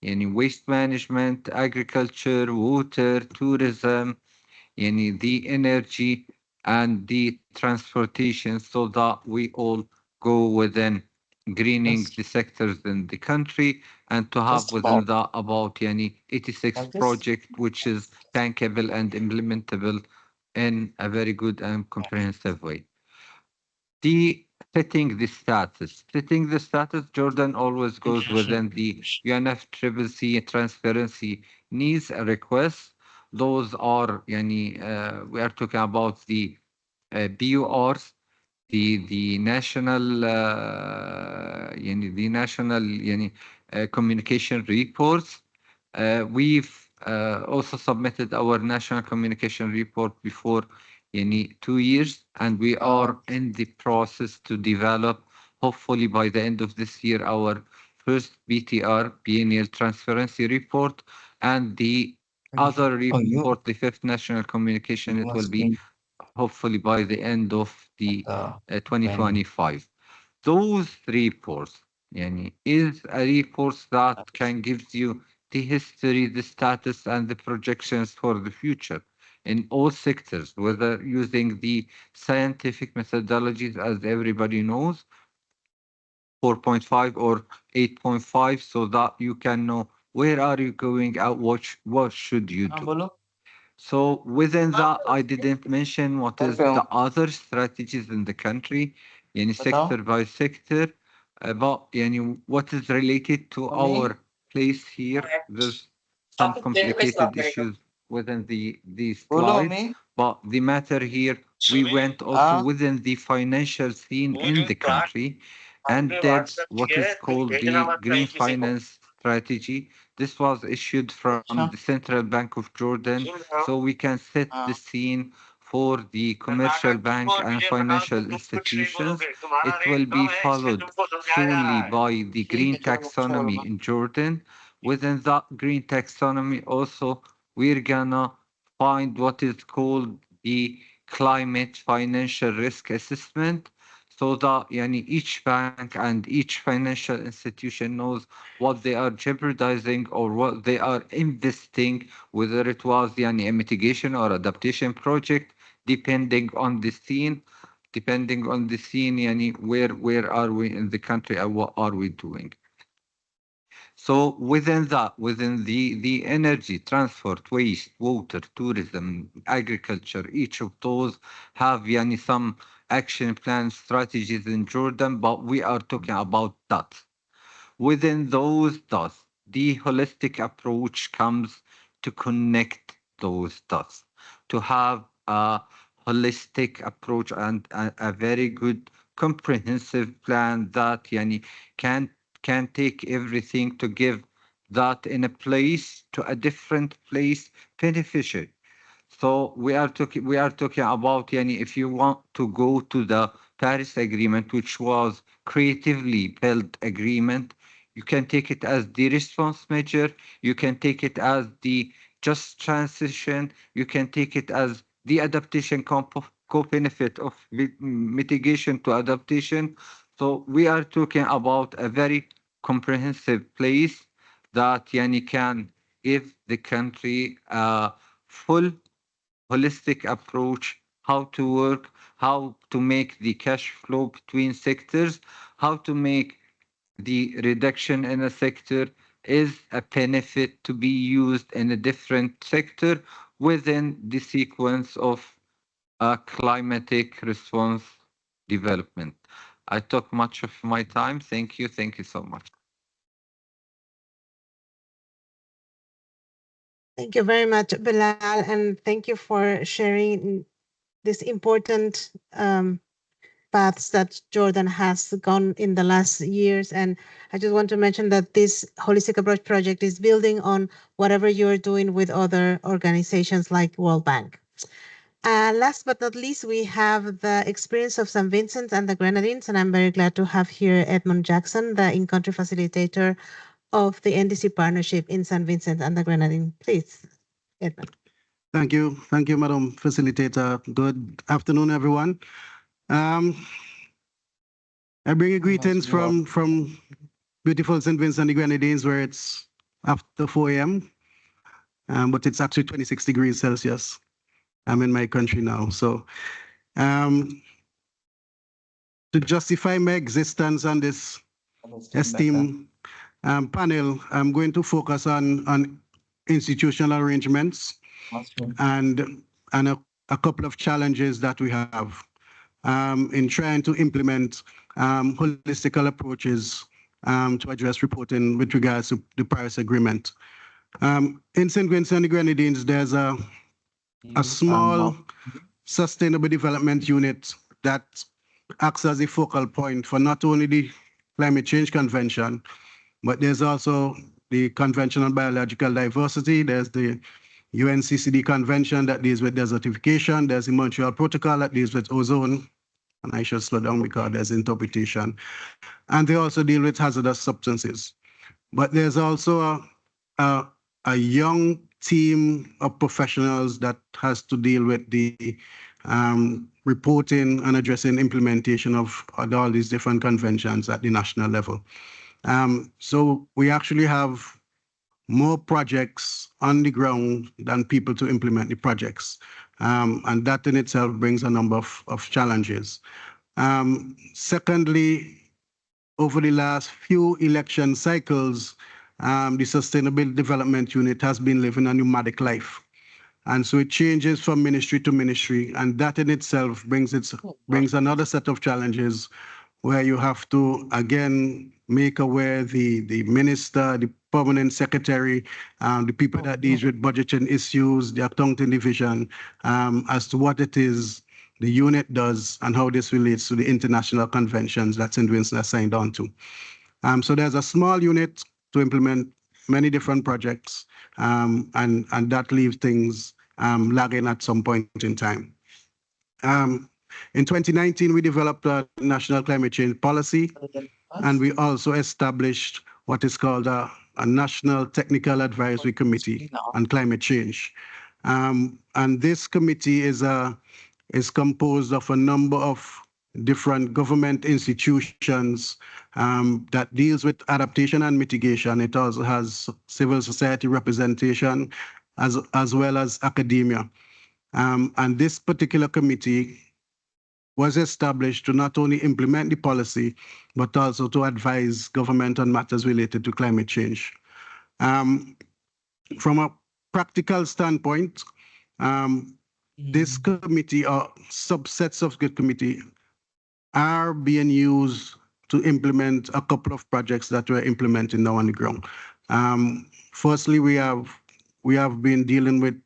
yani, waste management, agriculture, water, tourism, yani the energy and the transportation, so that we all go within greening the sectors in the country, and to have within that about yani 86 project which is bankable and implementable in a very good and comprehensive way. The setting the status, Jordan always goes within the UNFCCC transparency needs a request. Those are yani, we are talking about the BURs, the national yani, the national yani, communication reports. We've also submitted our national communication report before 2 years, and we are in the process to develop, hopefully by the end of this year, our first BTR, biennial transparency report, and the other report, the fifth national communication, it will be hopefully by the end of the 2025. Those reports Yani, is a report that can give you the history, the status, and the projections for the future in all sectors, whether using the scientific methodologies, as everybody knows, 4.5 or 8.5, so that you can know where are you going and what should you do. So within that, I didn't mention what is the other strategies in the country, yani sector by sector, about yani what is related to our place here. There's some complicated issues within these slides, but the matter here, we went also within the financial scene in the country and did what is called the green finance strategy. This was issued from the Central Bank of Jordan, so we can set the scene for the commercial bank and financial institutions. It will be followed soonly by the green taxonomy in Jordan. Within that green taxonomy also, we're gonna find what is called the climate financial risk assessment, so that yani, each bank and each financial institution knows what they are jeopardizing or what they are investing, whether it was yani, a mitigation or adaptation project, depending on the scene, yani, where are we in the country and what are we doing. So within that, within the energy, transport, waste, water, tourism, agriculture, each of those have yani, some action plan strategies in Jordan, but we are talking about that. Within those dots, the holistic approach comes to connect those dots, to have a holistic approach and a very good comprehensive plan that yani, can take everything to give that in a place to a different place beneficial. So we are talking about yani, if you want to go to the Paris Agreement, which was creatively built agreement, you can take it as the response measure, you can take it as the just transition, you can take it as the adaptation co-benefit of mitigation to adaptation. So we are talking about a very comprehensive place that yani can give the country a full holistic approach, how to work, how to make the cash flow between sectors, how to make the reduction in a sector is a benefit to be used in a different sector within the sequence of a climatic response development. I took much of my time. Thank you. Thank you so much. Thank you very much, Bilal, and thank you for sharing this important paths that Jordan has gone in the last years. And I just want to mention that this Holistic Approach project is building on whatever you're doing with other organizations like World Bank. Last but not least, we have the experience of St. Vincent and the Grenadines, and I'm very glad to have here Edmund Jackson, the in-country facilitator of the NDC Partnership in St. Vincent and the Grenadines. Please, Edmund. Thank you, Madam Facilitator. Good afternoon, everyone. I bring you greetings from beautiful St. Vincent and the Grenadines, where it's after 4 a.m., but it's actually 26 degrees Celsius. I'm in my country now. So to justify my existence on this esteemed panel, I'm going to focus on institutional arrangements and a couple of challenges that we have in trying to implement holistical approaches to address reporting with regards to the Paris Agreement. In St. Vincent and the Grenadines, there's a small sustainable development unit that acts as a focal point for not only the Climate Change Convention, but there's also the Convention on Biological Diversity, there's the UNFCCC Convention that deals with desertification, there's the Montreal Protocol that deals with ozone, and I should slow down because there's interpretation, and they also deal with hazardous substances. But there's also a young team of professionals that has to deal with the reporting and addressing implementation of all these different conventions at the national level. So we actually have more projects on the ground than people to implement the projects. And that in itself brings a number of challenges. Secondly, over the last few election cycles, the Sustainable Development Unit has been living a nomadic life. And so it changes from ministry to ministry, and that in itself brings another set of challenges where you have to, again, make aware the minister, the permanent secretary, the people that deals with budgeting issues, the accounting division, as to what it is the unit does and how this relates to the international conventions that St. Vincent has signed on to. So there's a small unit to implement many different projects, and that leaves things lagging at some point in time. In 2019, we developed a national climate change policy, and we also established what is called a National Technical Advisory Committee on Climate Change. And this committee is composed of a number of different government institutions that deals with adaptation and mitigation. It also has civil society representation as well as academia. And this particular committee was established to not only implement the policy, but also to advise government on matters related to climate change. From a practical standpoint, this committee or subsets of the committee are being used to implement a couple of projects that we're implementing now on the ground. Firstly, we have been dealing with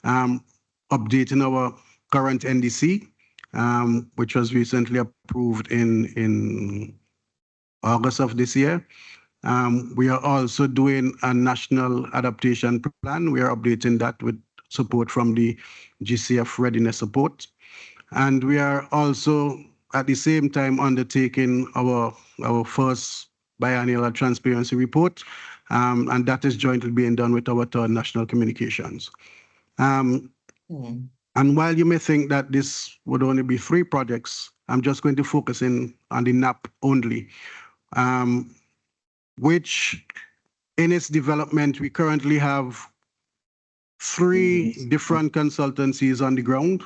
updating our current NDC, which was recently approved in August of this year. We are also doing a national adaptation plan. We are updating that with support from the GCF readiness support. And we are also at the same time undertaking our first biannual transparency report, and that is jointly being done with our third national communications. And while you may think that this would only be 3 projects, I'm just going to focus in on the NAP only, which in its development, we currently have 3 different consultancies on the ground.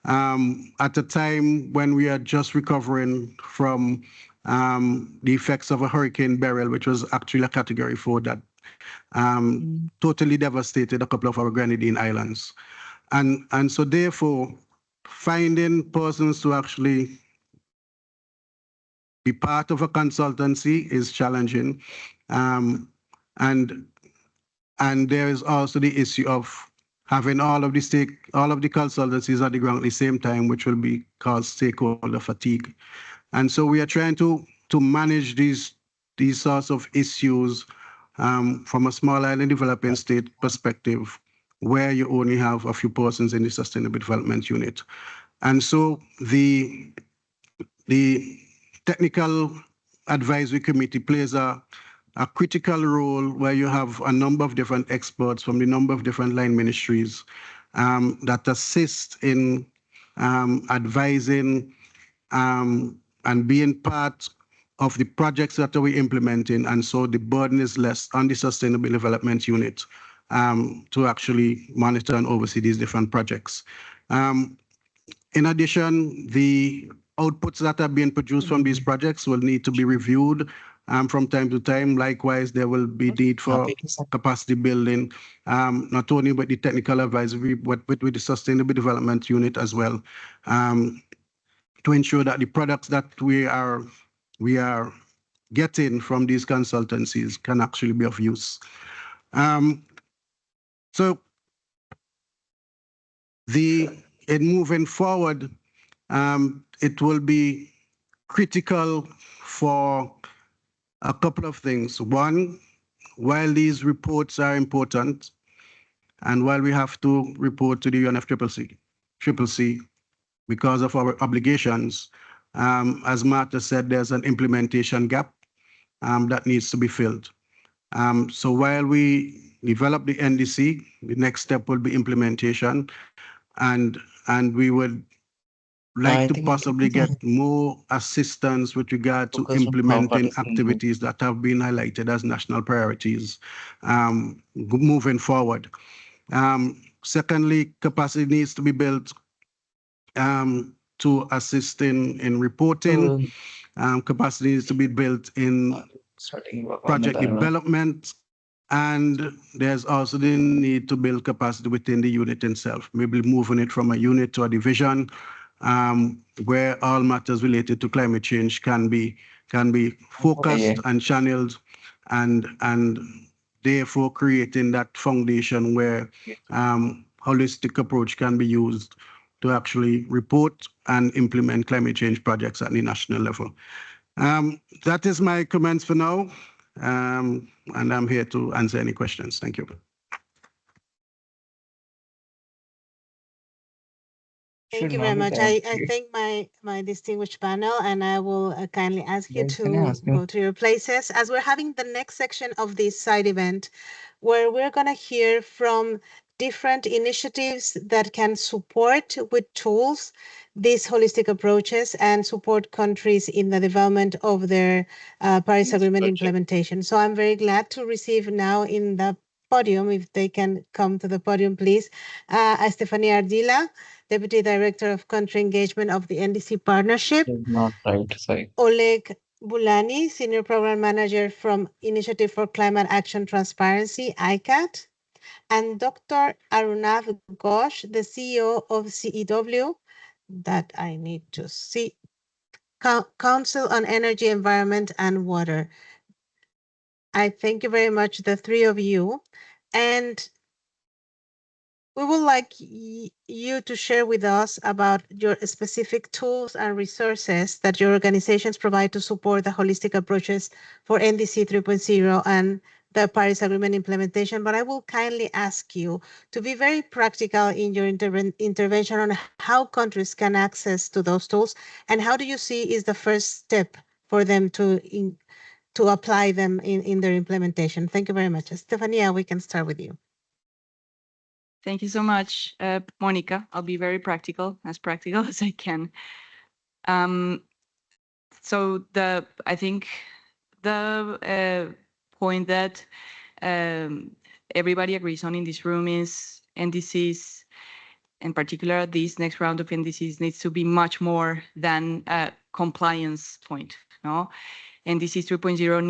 At a time when we are just recovering from the effects of a Hurricane Beryl, which was actually a Category 4 that totally devastated a couple of our Grenadine islands. And so therefore, finding persons to actually be part of a consultancy is challenging. And there is also the issue of having all of the consultancies at the ground at the same time, which will cause stakeholder fatigue. And so we are trying to manage these sorts of issues from a small island developing state perspective, where you only have a few persons in the Sustainable Development Unit. And so the Technical Advisory Committee plays a critical role where you have a number of different experts from the number of different line ministries that assist in advising and being part of the projects that we're implementing. And so the burden is less on the Sustainable Development Unit to actually monitor and oversee these different projects. In addition, the outputs that are being produced from these projects will need to be reviewed from time to time. Likewise, there will be need for capacity building, not only with the technical advisory, but with the Sustainable Development Unit as well, to ensure that the products that we are getting from these consultancies can actually be of use. So in moving forward, it will be critical for a couple of things. One, while these reports are important, and while we have to report to the UNFCCC because of our obligations, as Martha said, there's an implementation gap that needs to be filled. So while we develop the NDC, the next step will be implementation. And and we would like I to think possibly get more assistance with regard to focus on implementing properties in activities that have been highlighted as national priorities moving forward. Secondly, capacity needs to be built to assist in reporting. Capacity needs to be built in starting work on the project diagram. development, and there's also the need to build capacity within the unit itself, maybe moving it from a unit to a division, where all matters related to climate change can be focused and channeled, and therefore creating that foundation where holistic approach can be used to actually report and implement climate change projects at the national level. That is my comments for now, and I'm here to answer any questions. Thank you. Thank you very much. I thank my distinguished panel, and I will kindly ask you to go to your places as we're having the next section of this side event, where we're going to hear from different initiatives that can support with tools these holistic approaches and support countries in the development of their Paris Agreement implementation. So I'm very glad to receive now in the podium, if they can come to the podium, please, Estefania Ardila, Deputy Director of Country Engagement of the NDC Partnership. Not right, sorry. Oleg Bulani, Senior Program Manager from Initiative for Climate Action Transparency, ICAT. And Dr. Arunav Ghosh, the CEO of CEW, that I need to see, Council on Energy, Environment and Water. I thank you very much, the three of you. And we would like you to share with us about your specific tools and resources that your organizations provide to support the holistic approaches for NDC 3.0 and the Paris Agreement implementation. But I will kindly ask you to be very practical in your intervention on how countries can access to those tools, and how do you see is the first step for them to apply them in their implementation. Thank you very much. Stefania, we can start with you. Thank you so much, Monica. I'll be very practical as I can. So I think the point that everybody agrees on in this room is NDCs, in particular, this next round of NDCs needs to be much more than a compliance point. No, NDCs 3.0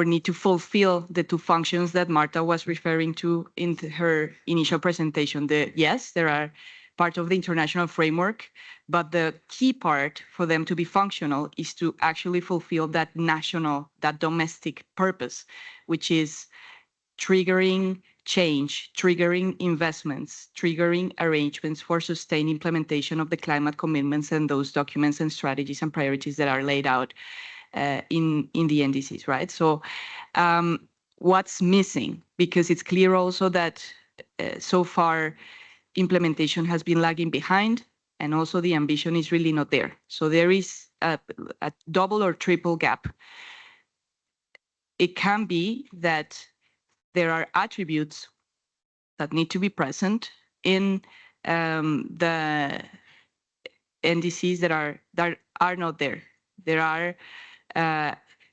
need to fulfill the two functions that Marta was referring to in her initial presentation. Yes, there are part of the international framework, but the key part for them to be functional is to actually fulfill that domestic purpose, which is triggering change, triggering investments, triggering arrangements for sustained implementation of the climate commitments and those documents and strategies and priorities that are laid out in the NDCs, right? So what's missing? Because it's clear also that so far implementation has been lagging behind, and also the ambition is really not there. So there is a double or triple gap. It can be that there are attributes that need to be present in the NDCs that are not there. There are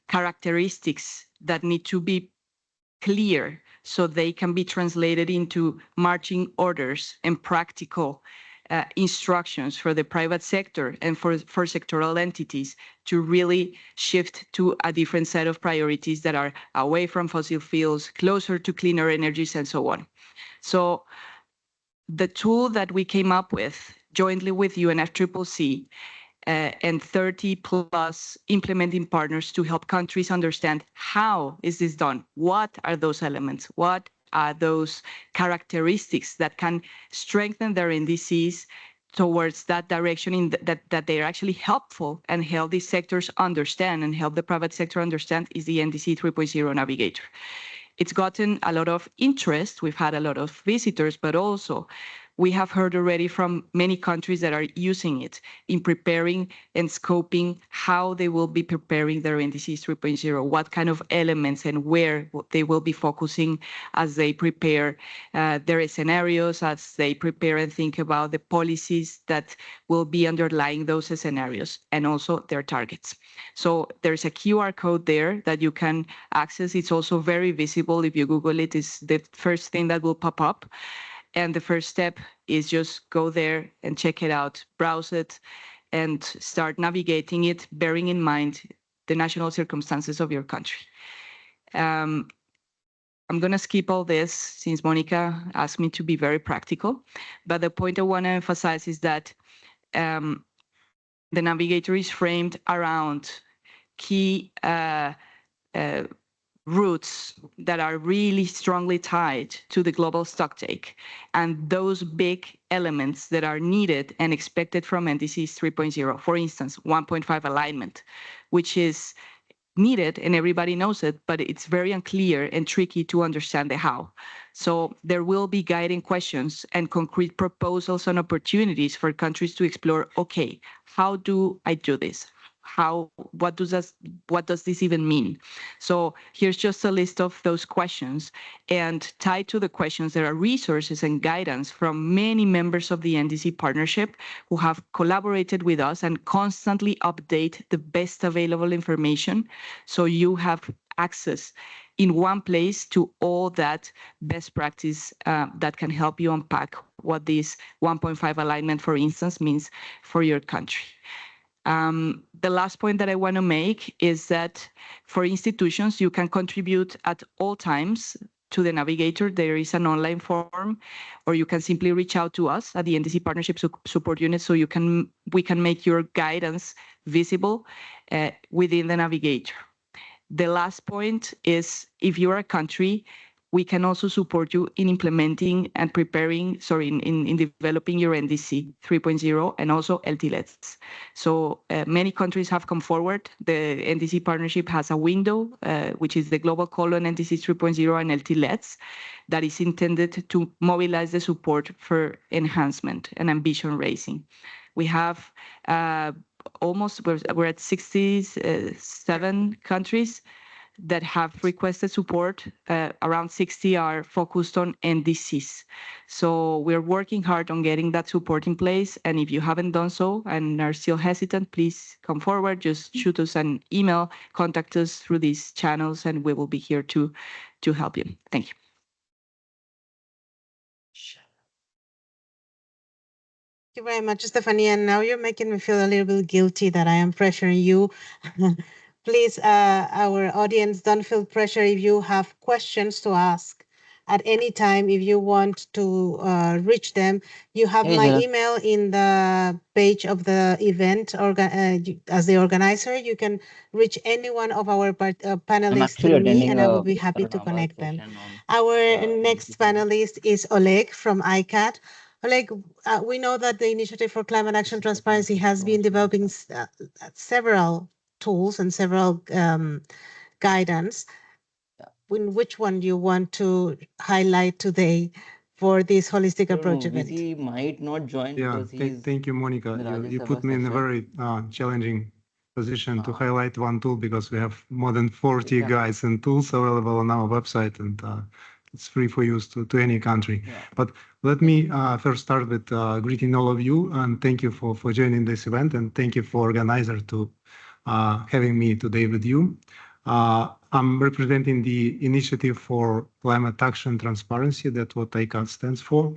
characteristics that need to be clear so they can be translated into marching orders and practical instructions for the private sector and for sectoral entities to really shift to a different set of priorities that are away from fossil fuels, closer to cleaner energies, and so on. So the tool that we came up with jointly with UNFCCC and 30 plus implementing partners to help countries understand how is this done? What are those elements? What are those characteristics that can strengthen their NDCs towards that direction that they are actually helpful and help these sectors understand and help the private sector understand is the NDC 3.0 Navigator. It's gotten a lot of interest. We've had a lot of visitors, but also we have heard already from many countries that are using it in preparing and scoping how they will be preparing their NDCs 3.0, what kind of elements and where they will be focusing as they prepare their scenarios, as they prepare and think about the policies that will be underlying those scenarios, and also their targets. So there's a QR code there that you can access. It's also very visible. If you Google it, it's the first thing that will pop up. And the first step is just go there and check it out, browse it, and start navigating it, bearing in mind the national circumstances of your country. I'm going to skip all this since Monica asked me to be very practical. But the point I want to emphasize is that the navigator is framed around key routes that are really strongly tied to the global stocktake, and those big elements that are needed and expected from NDCs 3.0. For instance, 1.5 alignment, which is needed and everybody knows it, but it's very unclear and tricky to understand the how. So there will be guiding questions and concrete proposals and opportunities for countries to explore, okay, how do I do this? What does this even mean? So here's just a list of those questions, and tied to the questions, there are resources and guidance from many members of the NDC partnership who have collaborated with us and constantly update the best available information. So you have access in one place to all that best practice that can help you unpack what this 1.5 alignment, for instance, means for your country. The last point that I want to make is that for institutions, you can contribute at all times to the navigator. There is an online form, or you can simply reach out to us at the NDC Partnership Support Unit so we can make your guidance visible within the navigator. The last point is, if you're a country, we can also support you in implementing and preparing, in developing your NDC 3.0 and also LTLETs. So many countries have come forward. The NDC partnership has a window, which is the Global Call on NDC 3.0 and LTLETs, that is intended to mobilize the support for enhancement and ambition raising. We have we're at 67 countries that have requested support. Around 60 are focused on NDCs. So we're working hard on getting that support in place. And if you haven't done so and are still hesitant, please come forward, just shoot us an email, contact us through these channels, and we will be here to help you. Thank you. Thank you very much, Stephanie. And now you're making me feel a little bit guilty that I am pressuring you. Please, our audience, don't feel pressure if you have questions to ask at any time. If you want to reach them, you have my email in the page of the event. As the organizer, you can reach any one of our panelists through me, and I will be happy to connect them. Our next panelist is Oleg from ICAT. Oleg, we know that the Initiative for Climate Action Transparency has been developing several tools and several guidance. Which one do you want to highlight today for this holistic approach event? He might not join. Yeah, thank you, Monica. You put me in a very challenging position to highlight one tool, because we have more than 40 guides and tools available on our website, and it's free for use to any country. But let me first start with greeting all of you, and thank you for joining this event, and thank you for organizer to having me today with you. I'm representing the Initiative for Climate Action Transparency, that's what ICAT stands for.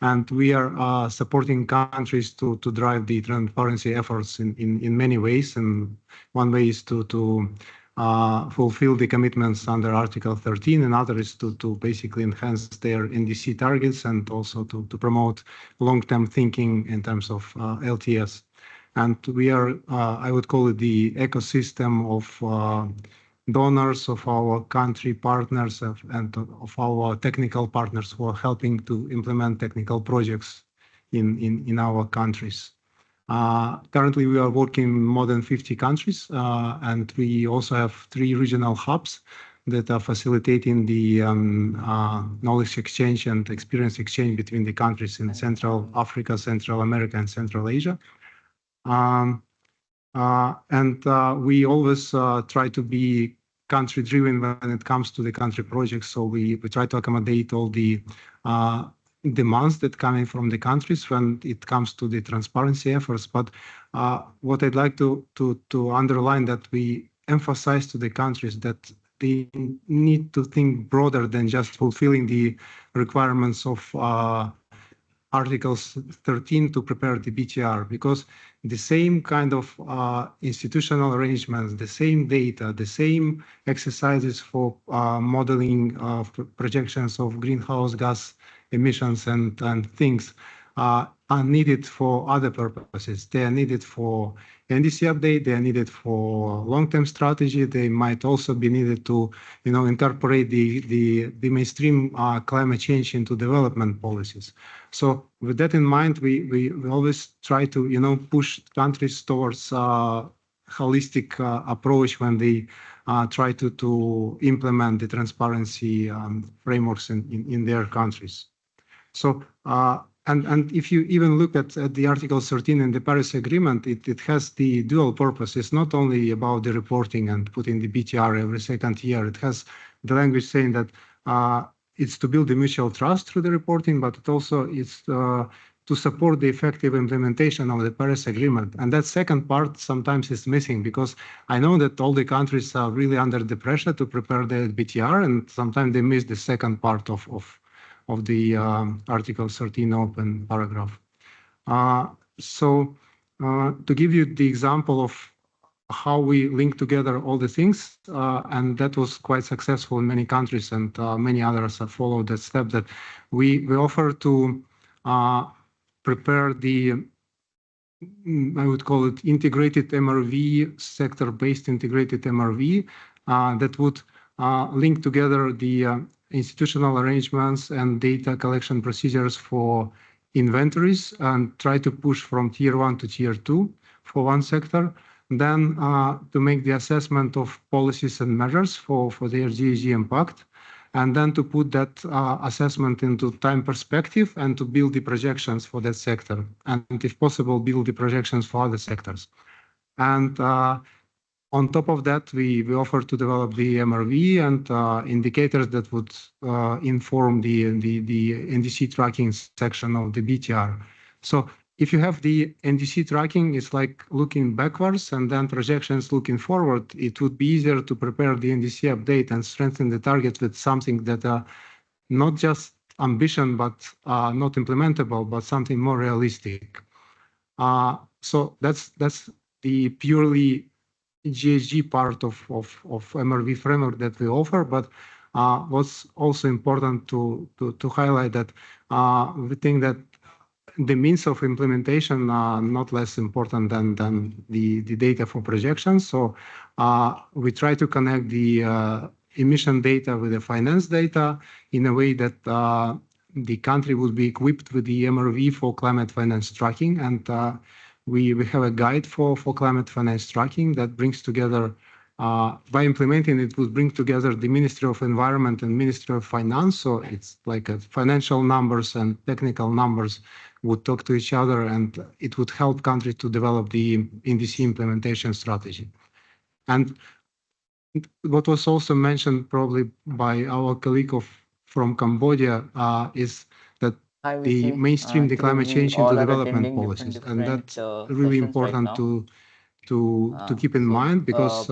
And we are supporting countries to drive the transparency efforts in many ways. And one way is to fulfill the commitments under Article 13, and other is to basically enhance their NDC targets, and also to promote long-term thinking in terms of LTS. And we are, I would call it the ecosystem of donors, of our country partners, and of our technical partners who are helping to implement technical projects in our countries. Currently, we are working in more than 50 countries, and we also have 3 regional hubs that are facilitating the knowledge exchange and experience exchange between the countries in Central Africa, Central America, and Central Asia. We always try to be country-driven when it comes to the country projects. So we try to accommodate all the demands that coming from the countries when it comes to the transparency efforts. But what I'd like to underline that we emphasize to the countries that they need to think broader than just fulfilling the requirements of Articles 13 to prepare the BTR, because the same kind of institutional arrangements, the same data, the same exercises for modeling of projections of greenhouse gas emissions and things are needed for other purposes. They are needed for NDC update, they are needed for long-term strategy. They might also be needed to, incorporate the mainstream climate change into development policies. So with that in mind, we always try to, push countries towards holistic approach when they try to implement the transparency frameworks in their countries. So, and if you even look at the Article 13 in the Paris Agreement, it has the dual purpose. It's not only about the reporting and putting the BTR every second year. It has the language saying that it's to build the mutual trust through the reporting, but it also is to support the effective implementation of the Paris Agreement. And that second part sometimes is missing, because I know that all the countries are really under the pressure to prepare the BTR, and sometimes they miss the second part of the Article 13 open paragraph. So to give you the example of how we link together all the things, and that was quite successful in many countries, and many others have followed that step, that we offer to prepare the, I would call it integrated MRV, sector-based integrated MRV, that would link together the institutional arrangements and data collection procedures for inventories and try to push from tier 1 to tier 2 for one sector. Then to make the assessment of policies and measures for their GHG impact, and then to put that assessment into time perspective and to build the projections for that sector, and if possible, build the projections for other sectors. And on top of that, we offer to develop the MRV and indicators that would inform the NDC tracking section of the BTR. So if you have the NDC tracking, it's like looking backwards and then projections looking forward. It would be easier to prepare the NDC update and strengthen the target with something that not just ambition, but not implementable, but something more realistic. So that's the purely GHG part of MRV framework that we offer. But what's also important to highlight that we think that the means of implementation are not less important than the data for projections. So we try to connect the emission data with the finance data in a way that the country would be equipped with the MRV for climate finance tracking. And we have a guide for climate finance tracking that brings together, by implementing it, would bring together the Ministry of Environment and Ministry of Finance. So it's like financial numbers and technical numbers would talk to each other, and it would help countries to develop the NDC implementation strategy. And what was also mentioned probably by our colleague from Cambodia is that the mainstream the climate change into development policies, and that's really important to keep in mind, because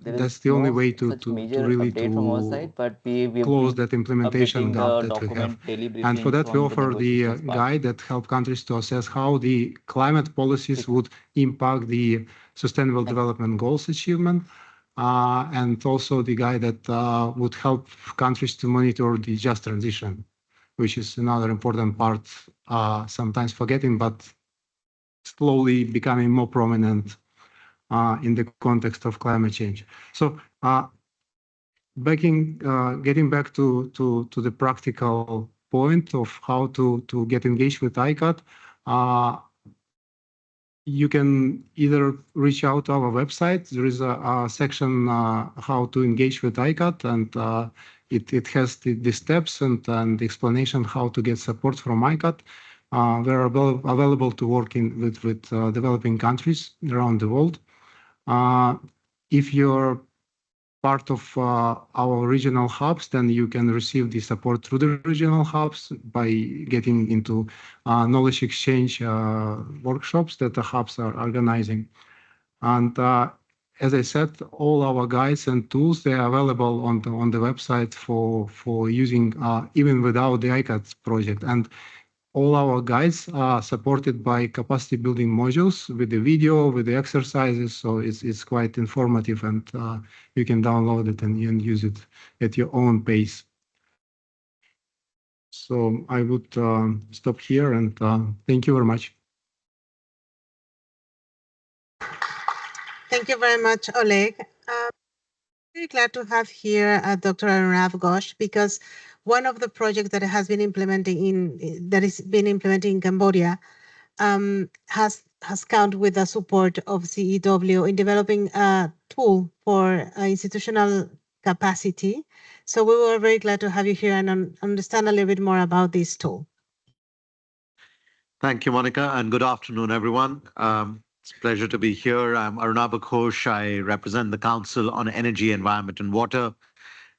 that's the only way to really close that implementation gap that we have. And for that, we offer the guide that help countries to assess how the climate policies would impact the Sustainable Development Goals achievement, and also the guide that would help countries to monitor the just transition, which is another important part, sometimes forgetting, but slowly becoming more prominent in the context of climate change. So getting back to the practical point of how to get engaged with ICAT, you can either reach out to our website. There is a section how to engage with ICAT, and it has the steps and the explanation how to get support from ICAT. We're available to work with developing countries around the world. If you're part of our regional hubs, then you can receive the support through the regional hubs by getting into knowledge exchange workshops that the hubs are organizing. And as I said, all our guides and tools, they are available on the website for using even without the ICAT project. And all our guides are supported by capacity building modules with the video, with the exercises. So it's quite informative, and you can download it and use it at your own pace. So I would stop here, and thank you very much. Thank you very much, Oleg. Very glad to have here Dr. Arnav Ghosh, because one of the projects that has been implementing in Cambodia has come with the support of CEW in developing a tool for institutional capacity. So we were very glad to have you here and understand a little bit more about this tool. Thank you, Monica, and good afternoon, everyone. It's a pleasure to be here. I'm Arnav Ghosh. I represent the Council on Energy, Environment and Water